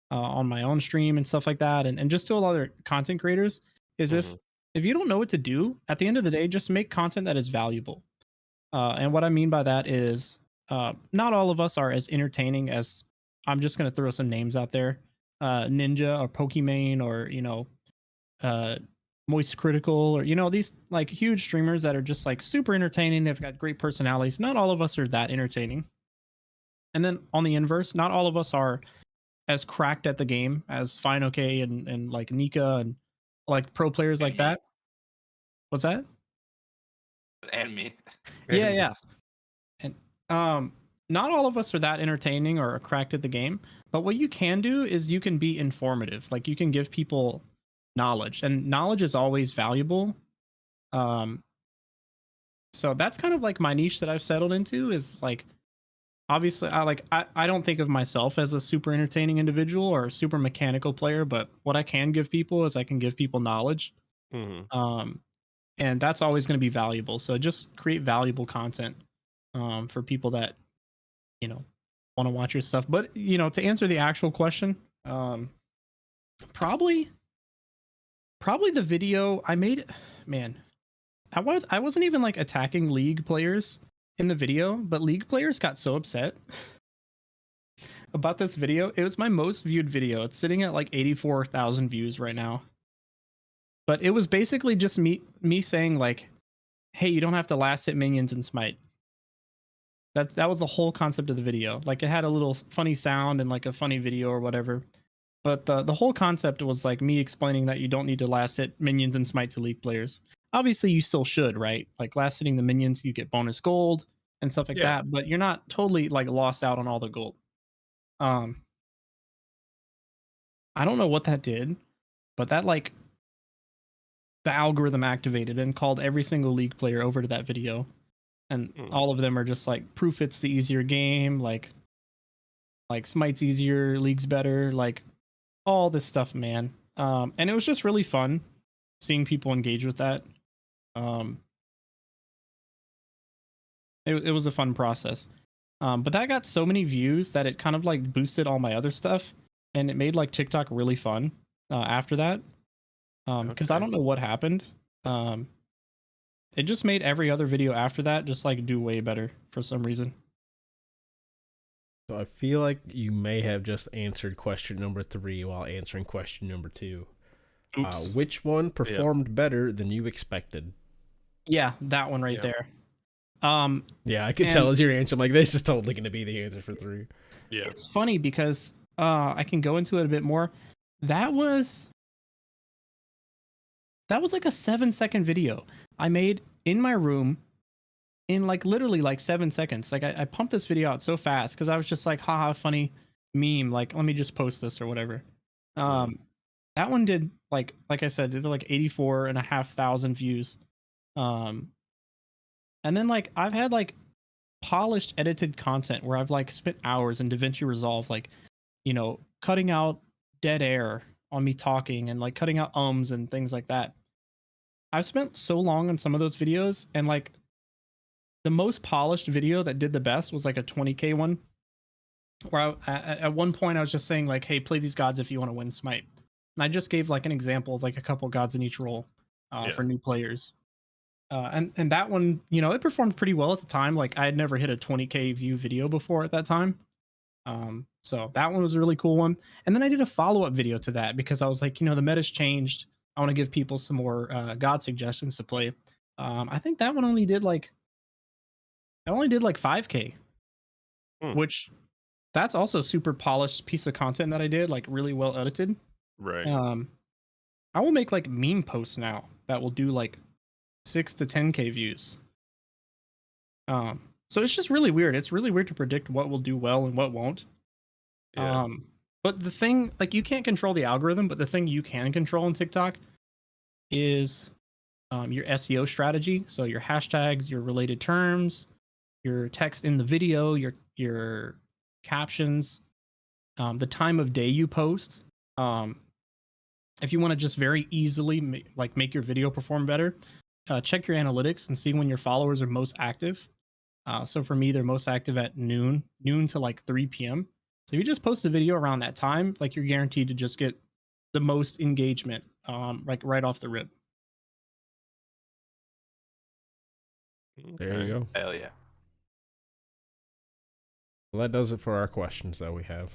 on my own stream and stuff like that. And just to a lot of other content creators is if you don't know what to do, at the end of the day, just make content that is valuable. And what I mean by that is not all of us are as entertaining as, I'm just going to throw some names out there, Ninja or Pokimane or, Moist Critical or, these huge streamers that are just super entertaining. They've got great personalities. Not all of us are that entertaining. And then on the inverse, not all of us are as cracked at the game as Fine OK and Nika and pro players like that. What's that? And me. Yeah. And not all of us are that entertaining or cracked at the game, but what you can do is you can be informative. You can give people knowledge, and knowledge is always valuable. So that's kind of my niche that I've settled into is obviously I don't think of myself as a super entertaining individual or a super mechanical player, but what I can give people is I can give people knowledge. And that's always going to be valuable. So just create valuable content for people that want to watch your stuff. But to answer the actual question, probably the video I made, man. I wasn't even attacking League players in the video, but League players got so upset about this video. It was my most viewed video. It's sitting at 84,000 views right now. But it was basically just me saying hey, you don't have to last hit minions in Smite. That was the whole concept of the video. It had a little funny sound and a funny video or whatever. But the whole concept was like me explaining that you don't need to last hit minions and smite to league players. Obviously, you still should, right? Like last hitting the minions, you get bonus gold and stuff like that. But you're not totally like lost out on all the gold. I don't know what that did, but that like the algorithm activated and called every single league player over to that video, and all of them are just like proof it's the easier game, like smite's easier, league's better, like all this stuff, man. And it was just really fun seeing people engage with that. It was a fun process. But that got so many views that it kind of like boosted all my other stuff, and it made like TikTok really fun after that. Because I don't know what happened. It just made every other video after that just like do way better for some reason. So I feel like you may have just answered question number 3 while answering question number 2. Which one performed better than you expected? Yeah, that one right there. Yeah, I could tell as your answer. I'm like, this is totally going to be the answer for 3. Yeah, it's funny because I can go into it a bit more. That was like a 7-second video I made in my room in like literally like 7 seconds. Like I pumped this video out so fast because I was just like, haha, funny meme. Like, let me just post this or whatever. That one did like I said, did like 84,500 views. And then like I've had like polished edited content where I've like spent hours in DaVinci Resolve, like, you know, cutting out dead air on me talking and like cutting out ums and things like that. I've spent so long on some of those videos, and like the most polished video that did the best was like a 20k one, where at one point I was just saying like, hey, play these gods if you want to win smite, and I just gave like an example of like a couple gods in each role for new players. And that one, you know, it performed pretty well at the time. Like I had never hit a 20k view video before at that time. So that one was a really cool one. And then I did a follow-up video to that because I was like, you know, the meta's changed. I want to give people some more god suggestions to play. I think that one only did like 5k, which that's also super polished piece of content that I did, like really well edited. Right. I will make like meme posts now that will do like 6 to 10k views. So it's just really weird. It's really weird to predict what will do well and what won't. But the thing, like, you can't control the algorithm, but the thing you can control in TikTok is your SEO strategy. So your hashtags, your related terms, your text in the video, your captions, the time of day you post. If you want to just very easily make your video perform better, check your analytics and see when your followers are most active. So for me, they're most active at noon to like 3 p.m. So if you just post a video around that time, like you're guaranteed to just get the most engagement, like right off the rip. There you go. Hell yeah. Well, that does it for our questions that we have.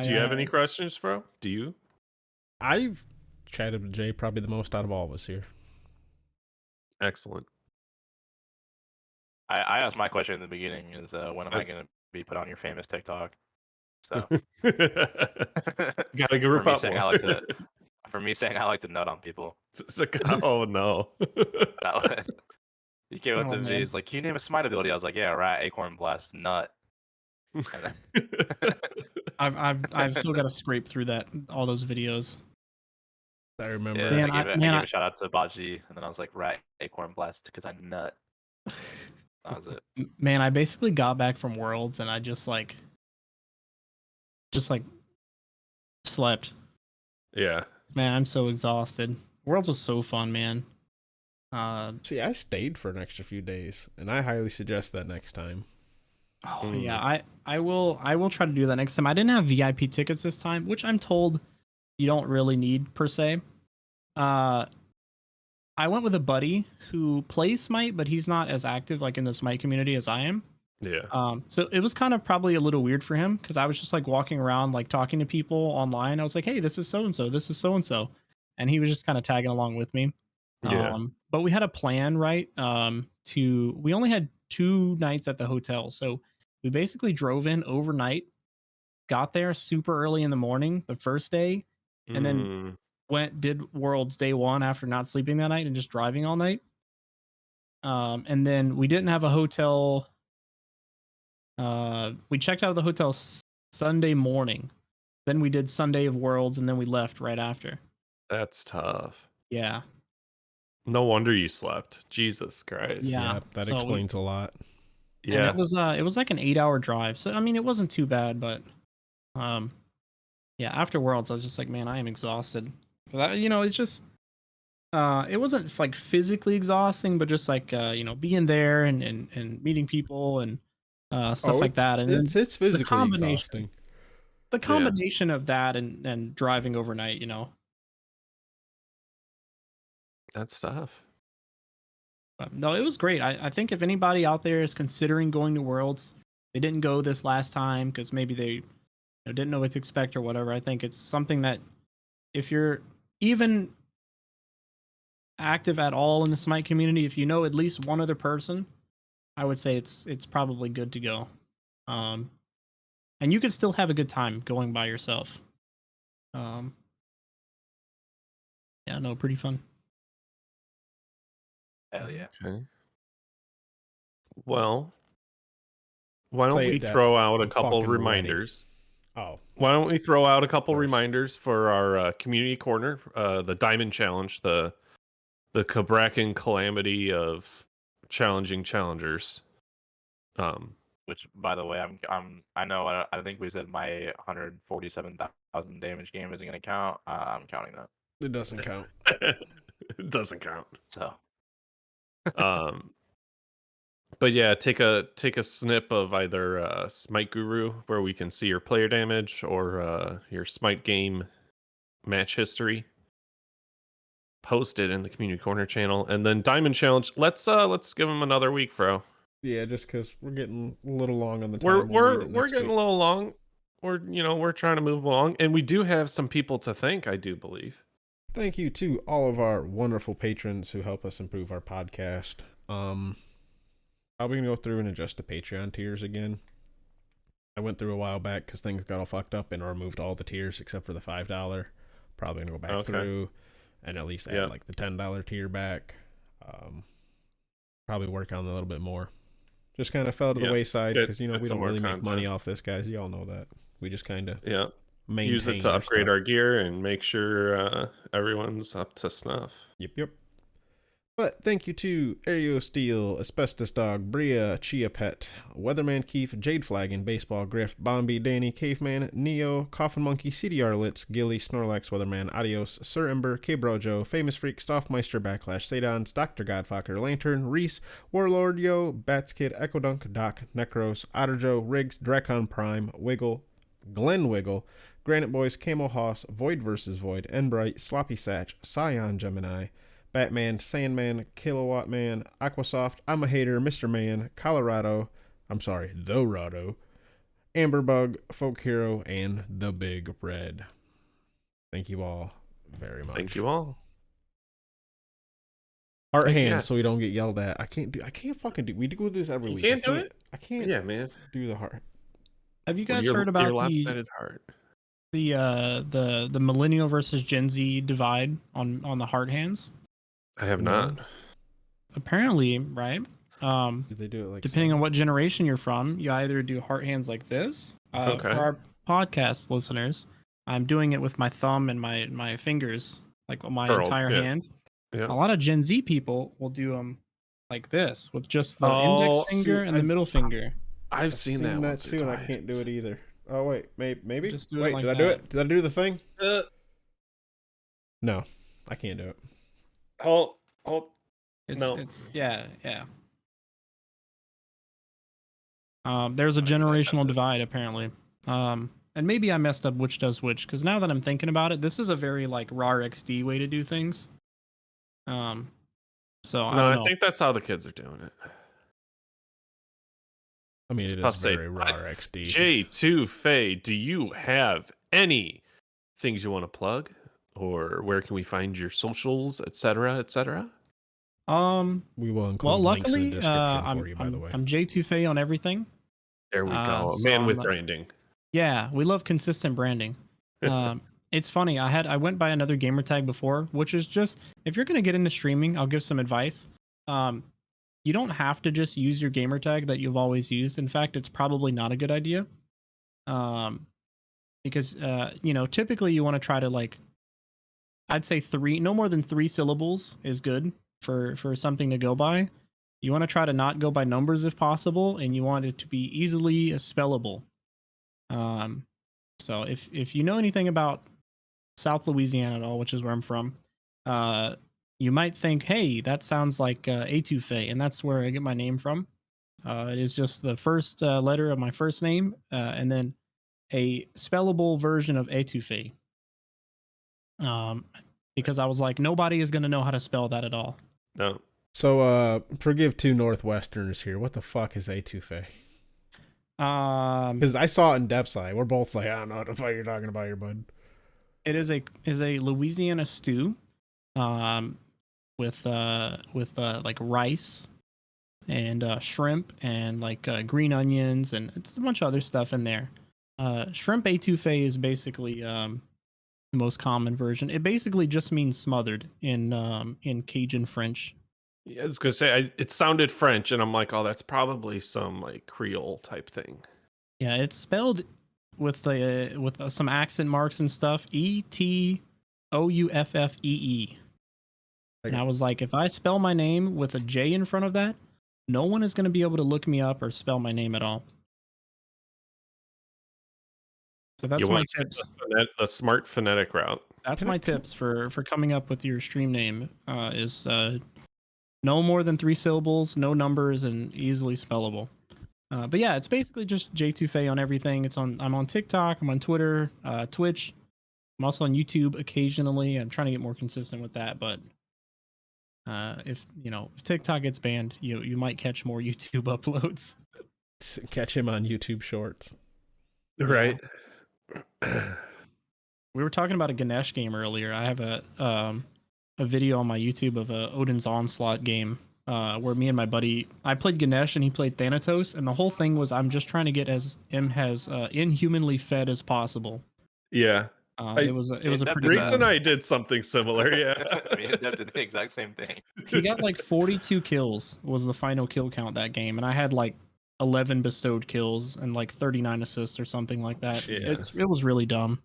Do you have any questions, bro? Do you? I've chatted with Jay probably the most out of all of us here. Excellent. I asked my question in the beginning is when am I going to be put on your famous TikTok? So gotta group up more. For me saying I like to nut on people. It's like, oh no. You came up to me, he's like, can you name a smite ability? I was like, yeah, rat, acorn blast, nut. I've still got to scrape through all those videos. I remember. Yeah, I gave a shout out to Baji, and then I was like, rat, acorn blast, because I nut. That was it. Man, I basically got back from Worlds and I just slept. Yeah. Man, I'm so exhausted. Worlds was so fun, man. See, I stayed for an extra few days, and I highly suggest that next time. Oh yeah, I will try to do that next time. I didn't have VIP tickets this time, which I'm told you don't really need per se. I went with a buddy who plays Smite, but he's not as active like in the Smite community as I am. Yeah. So it was kind of probably a little weird for him because I was just like walking around like talking to people online. I was like, hey, this is so and so, this is so and so, and he was just kind of tagging along with me. Yeah. But we had a plan, right? We only had 2 nights at the hotel, so we basically drove in overnight, got there super early in the morning the first day, and then did Worlds day 1 after not sleeping that night and just driving all night. And then we didn't have a hotel. We checked out of the hotel Sunday morning. Then we did Sunday of Worlds, and then we left right after. That's tough. Yeah. No wonder you slept. Jesus Christ. Yeah, that explains a lot. Yeah. And it was like an 8-hour drive. So I mean, it wasn't too bad, but yeah, after Worlds, I was just like, man, I am exhausted. It's just it wasn't like physically exhausting, but just like being there and meeting people and stuff like that. And it's physically exhausting. The combination of that and driving overnight, That's tough. No, it was great. I think if anybody out there is considering going to Worlds, they didn't go this last time because maybe they didn't know what to expect or whatever. I think it's something that if you're even active at all in the Smite community, if you know at least one other person, I would say it's probably good to go. And you could still have a good time going by yourself. Yeah, no, pretty fun. Hell yeah. Okay. Well, why don't we throw out a couple reminders? Oh. Why don't we throw out a couple reminders for our community corner, the Diamond Challenge, the Cabrakan calamity of challenging challengers. Which, by the way, I think we said my 147,000 damage game isn't going to count. I'm counting that. It doesn't count. It doesn't count. So. But yeah, take a snip of either Smite Guru where we can see your player damage or your Smite game match history. Post it in the community corner channel, and then Diamond Challenge. Let's give them another week, Fro. Yeah, just because we're getting a little long on the We're time. getting a little long. We're trying to move along, and we do have some people to thank, I do believe. Thank you to all of our wonderful patrons who help us improve our podcast. Probably gonna go through and adjust the Patreon tiers again. I went through a while back because things got all fucked up and I removed all the tiers except for the $5. Probably gonna go back through and at least add like the $10 tier back. Probably work on it a little bit more. Just kind of fell to the wayside because we don't really make money off this, guys. You all know that. We just kind of use it to upgrade our gear and make sure everyone's up to snuff. Yep. But thank you to Aereo Steel, Asbestos Dog, Bria, Chia Pet, Weatherman Keith, Jade Flagon, Baseball Griff, Bombi, Danny, Caveman, Neo, Coffin Monkey, CDR Litz, Gilly, Snorlax, Weatherman, Adios, Sir Ember, K-Brojo, Famous Freak, Stoffmeister, Backlash, Sadons, Dr. Godfucker, Lantern, Reese, Warlord, Yo, Bats Kid, Echo Dunk, Doc, Necros, Otterjo, Riggs, Dracon Prime, Wiggle, Glen Wiggle, Granite Boys, Camo Hoss, Void vs. Void, Enbright, Sloppy Satch, Scion Gemini, Batman, Sandman, Kilowatt Man, Aquasoft, I'm a Hater, Mr. Man, The Rado, Amberbug, Folk Hero, and The Big Red. Thank you all very much. Thank you all. Heart hand, so we don't get yelled at. I can't fucking do. We do this every week. You can't do it. I can't. Yeah, man. Do the heart. Have you guys heard about the millennial versus Gen Z divide on the heart hands? I have not. Apparently, right? Do they do it like depending on what generation you're from, you either do heart hands like this. For our podcast listeners, I'm doing it with my thumb and my fingers, like my entire hand. Yeah. A lot of Gen Z people will do them like this with just the index finger and the middle finger. I've seen that too, and I can't do it either. Oh wait, maybe. Just do wait, it like did I do it? Did I do the thing? No, I can't do it. Hold. Yeah. There's a generational divide apparently. And maybe I messed up which does which, because now that I'm thinking about it, this is a very like RAR XD way to do things. I think that's how the kids are doing it. I mean, it is very RAR XD. JayTooFay, do you have any things you want to plug? Or where can we find your socials, etc., etc.? We will include links in the description for you, by the way. I'm JayTooFay on everything. There we go. Man with branding. Yeah, we love consistent branding. It's funny. I went by another gamer tag before, which is just, if you're gonna get into streaming, I'll give some advice. You don't have to just use your gamer tag that you've always used. In fact, it's probably not a good idea. Because typically you want to try to, like, I'd say no more than 3 syllables is good for something to go by. You want to try to not go by numbers if possible, and you want it to be easily spellable. So if you know anything about South Louisiana at all, which is where I'm from, you might think, hey, that sounds like JayTooFay, and that's where I get my name from. It is just the first letter of my first name, and then a spellable version of JayTooFay. Because I was like, nobody is going to know how to spell that at all. No. So, forgive 2 Northwesterners here. What the fuck is JayTooFay? Because I saw it in Depth's Eye. We're both like, I don't know what the fuck you're talking about here, bud. It is a Louisiana stew, with like rice and shrimp and like green onions, and it's a bunch of other stuff in there. Shrimp JayTooFay is basically the most common version. It basically just means smothered in Cajun French. Yeah, I was gonna say it sounded French, and I'm like, oh, that's probably some like Creole type thing. Yeah, it's spelled with some accent marks and stuff. ETOUFFEE. And I was like, if I spell my name with a J in front of that, no one is going to be able to look me up or spell my name at all. So that's my tips. The smart phonetic route. That's my tips for coming up with your stream name. Is no more than 3 syllables, no numbers, and easily spellable. But yeah, it's basically just JayTooFay on everything. I'm on TikTok, I'm on Twitter, Twitch. I'm also on YouTube occasionally. I'm trying to get more consistent with that, but if TikTok gets banned, you might catch more YouTube uploads. Catch him on YouTube Shorts. Right. We were talking about a Ganesh game earlier. I have a video on my YouTube of a Odin's Onslaught game where me and my buddy, I played Ganesh and he played Thanatos, and the whole thing was I'm just trying to get as inhumanly fed as possible. Yeah. It was a pretty Reese bad. and I did something similar. Yeah. Me and Dev did the exact same thing. He got like 42 kills was the final kill count that game, and I had like 11 bestowed kills and like 39 assists or something like that. It was really dumb.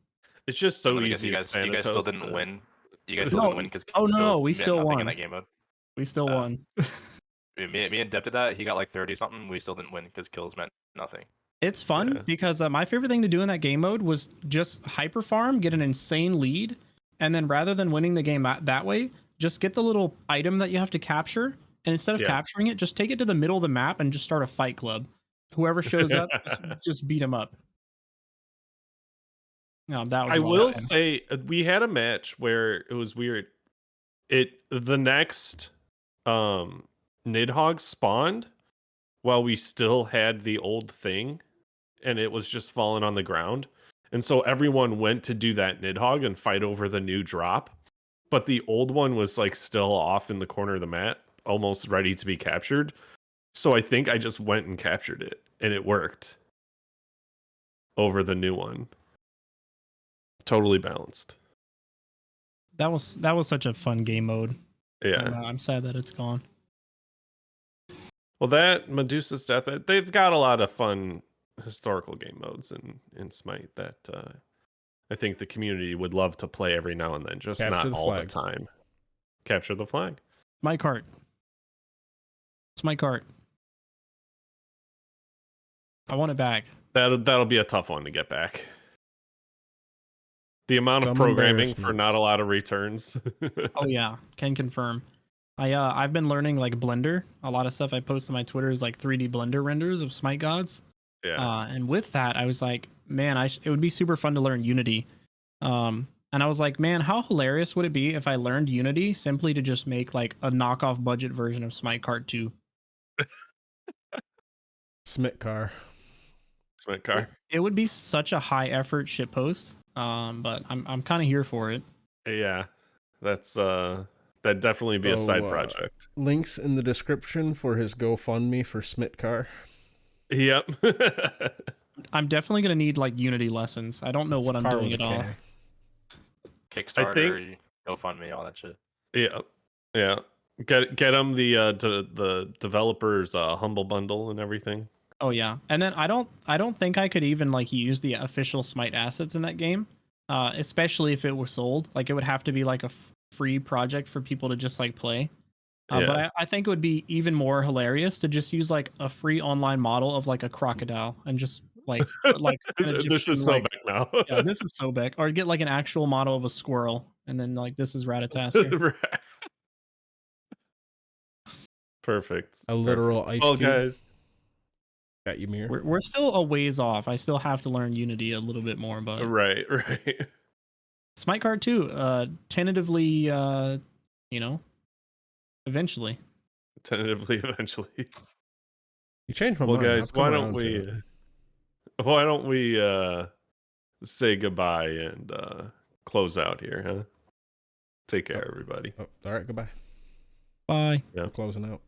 It's just so easy. You guys still didn't win. You guys still didn't win because we still won in that game mode. We still won. Me and Dev did that. He got like 30 something. We still didn't win because kills meant nothing. It's fun because my favorite thing to do in that game mode was just hyper farm, get an insane lead, and then rather than winning the game that way, just get the little item that you have to capture, and instead of capturing it, just take it to the middle of the map and just start a fight club. Whoever shows up, just beat him up. No, that was. I will say we had a match where it was weird. The next Nidhogg spawned while we still had the old thing, and it was just falling on the ground. And so everyone went to do that Nidhogg and fight over the new drop. But the old one was like still off in the corner of the map, almost ready to be captured. So I think I just went and captured it, and it worked over the new one. Totally balanced. That was such a fun game mode. Yeah. I'm sad that it's gone. Well, that Medusa's Death, they've got a lot of fun historical game modes in Smite that I think the community would love to play every now and then, just not all the time. Capture the flag. My cart. It's my cart. I want it back. That'll be a tough one to get back. The amount of programming for not a lot of returns. Oh yeah, can confirm. I've been learning like Blender. A lot of stuff I post on my Twitter is like 3D Blender renders of Smite gods. Yeah. And with that, I was like, man, it would be super fun to learn Unity. And I was like, man, how hilarious would it be if I learned Unity simply to just make like a knockoff budget version of Smite Cart 2? Smite car. It would be such a high effort shitpost. But I'm kind of here for it. Yeah, that'd definitely be a side project. Links in the description for his GoFundMe for Smitcar. Yep. I'm definitely gonna need like Unity lessons. I don't know what I'm doing at all. Kickstarter, GoFundMe, all that shit. Yeah, yeah. Get them the developers Humble Bundle and everything. Oh yeah, and then I don't think I could even like use the official Smite assets in that game, especially if it were sold. Like it would have to be like a free project for people to just like play. But I think it would be even more hilarious to just use like a free online model of like a crocodile and just like an Egyptian, this is so back now. Yeah, this is so back. Or get like an actual model of a squirrel and then like this is Ratatasker. Perfect. A literal ice cube. Guys. Got you, Mirror. We're still a ways off. I still have to learn Unity a little bit more, but right. Smite Card 2, tentatively, you know, eventually. Tentatively, eventually. You changed my mind. Guys, why don't we say goodbye and close out here, huh? Take care, everybody. All right, goodbye. Bye. Yeah. We're closing out.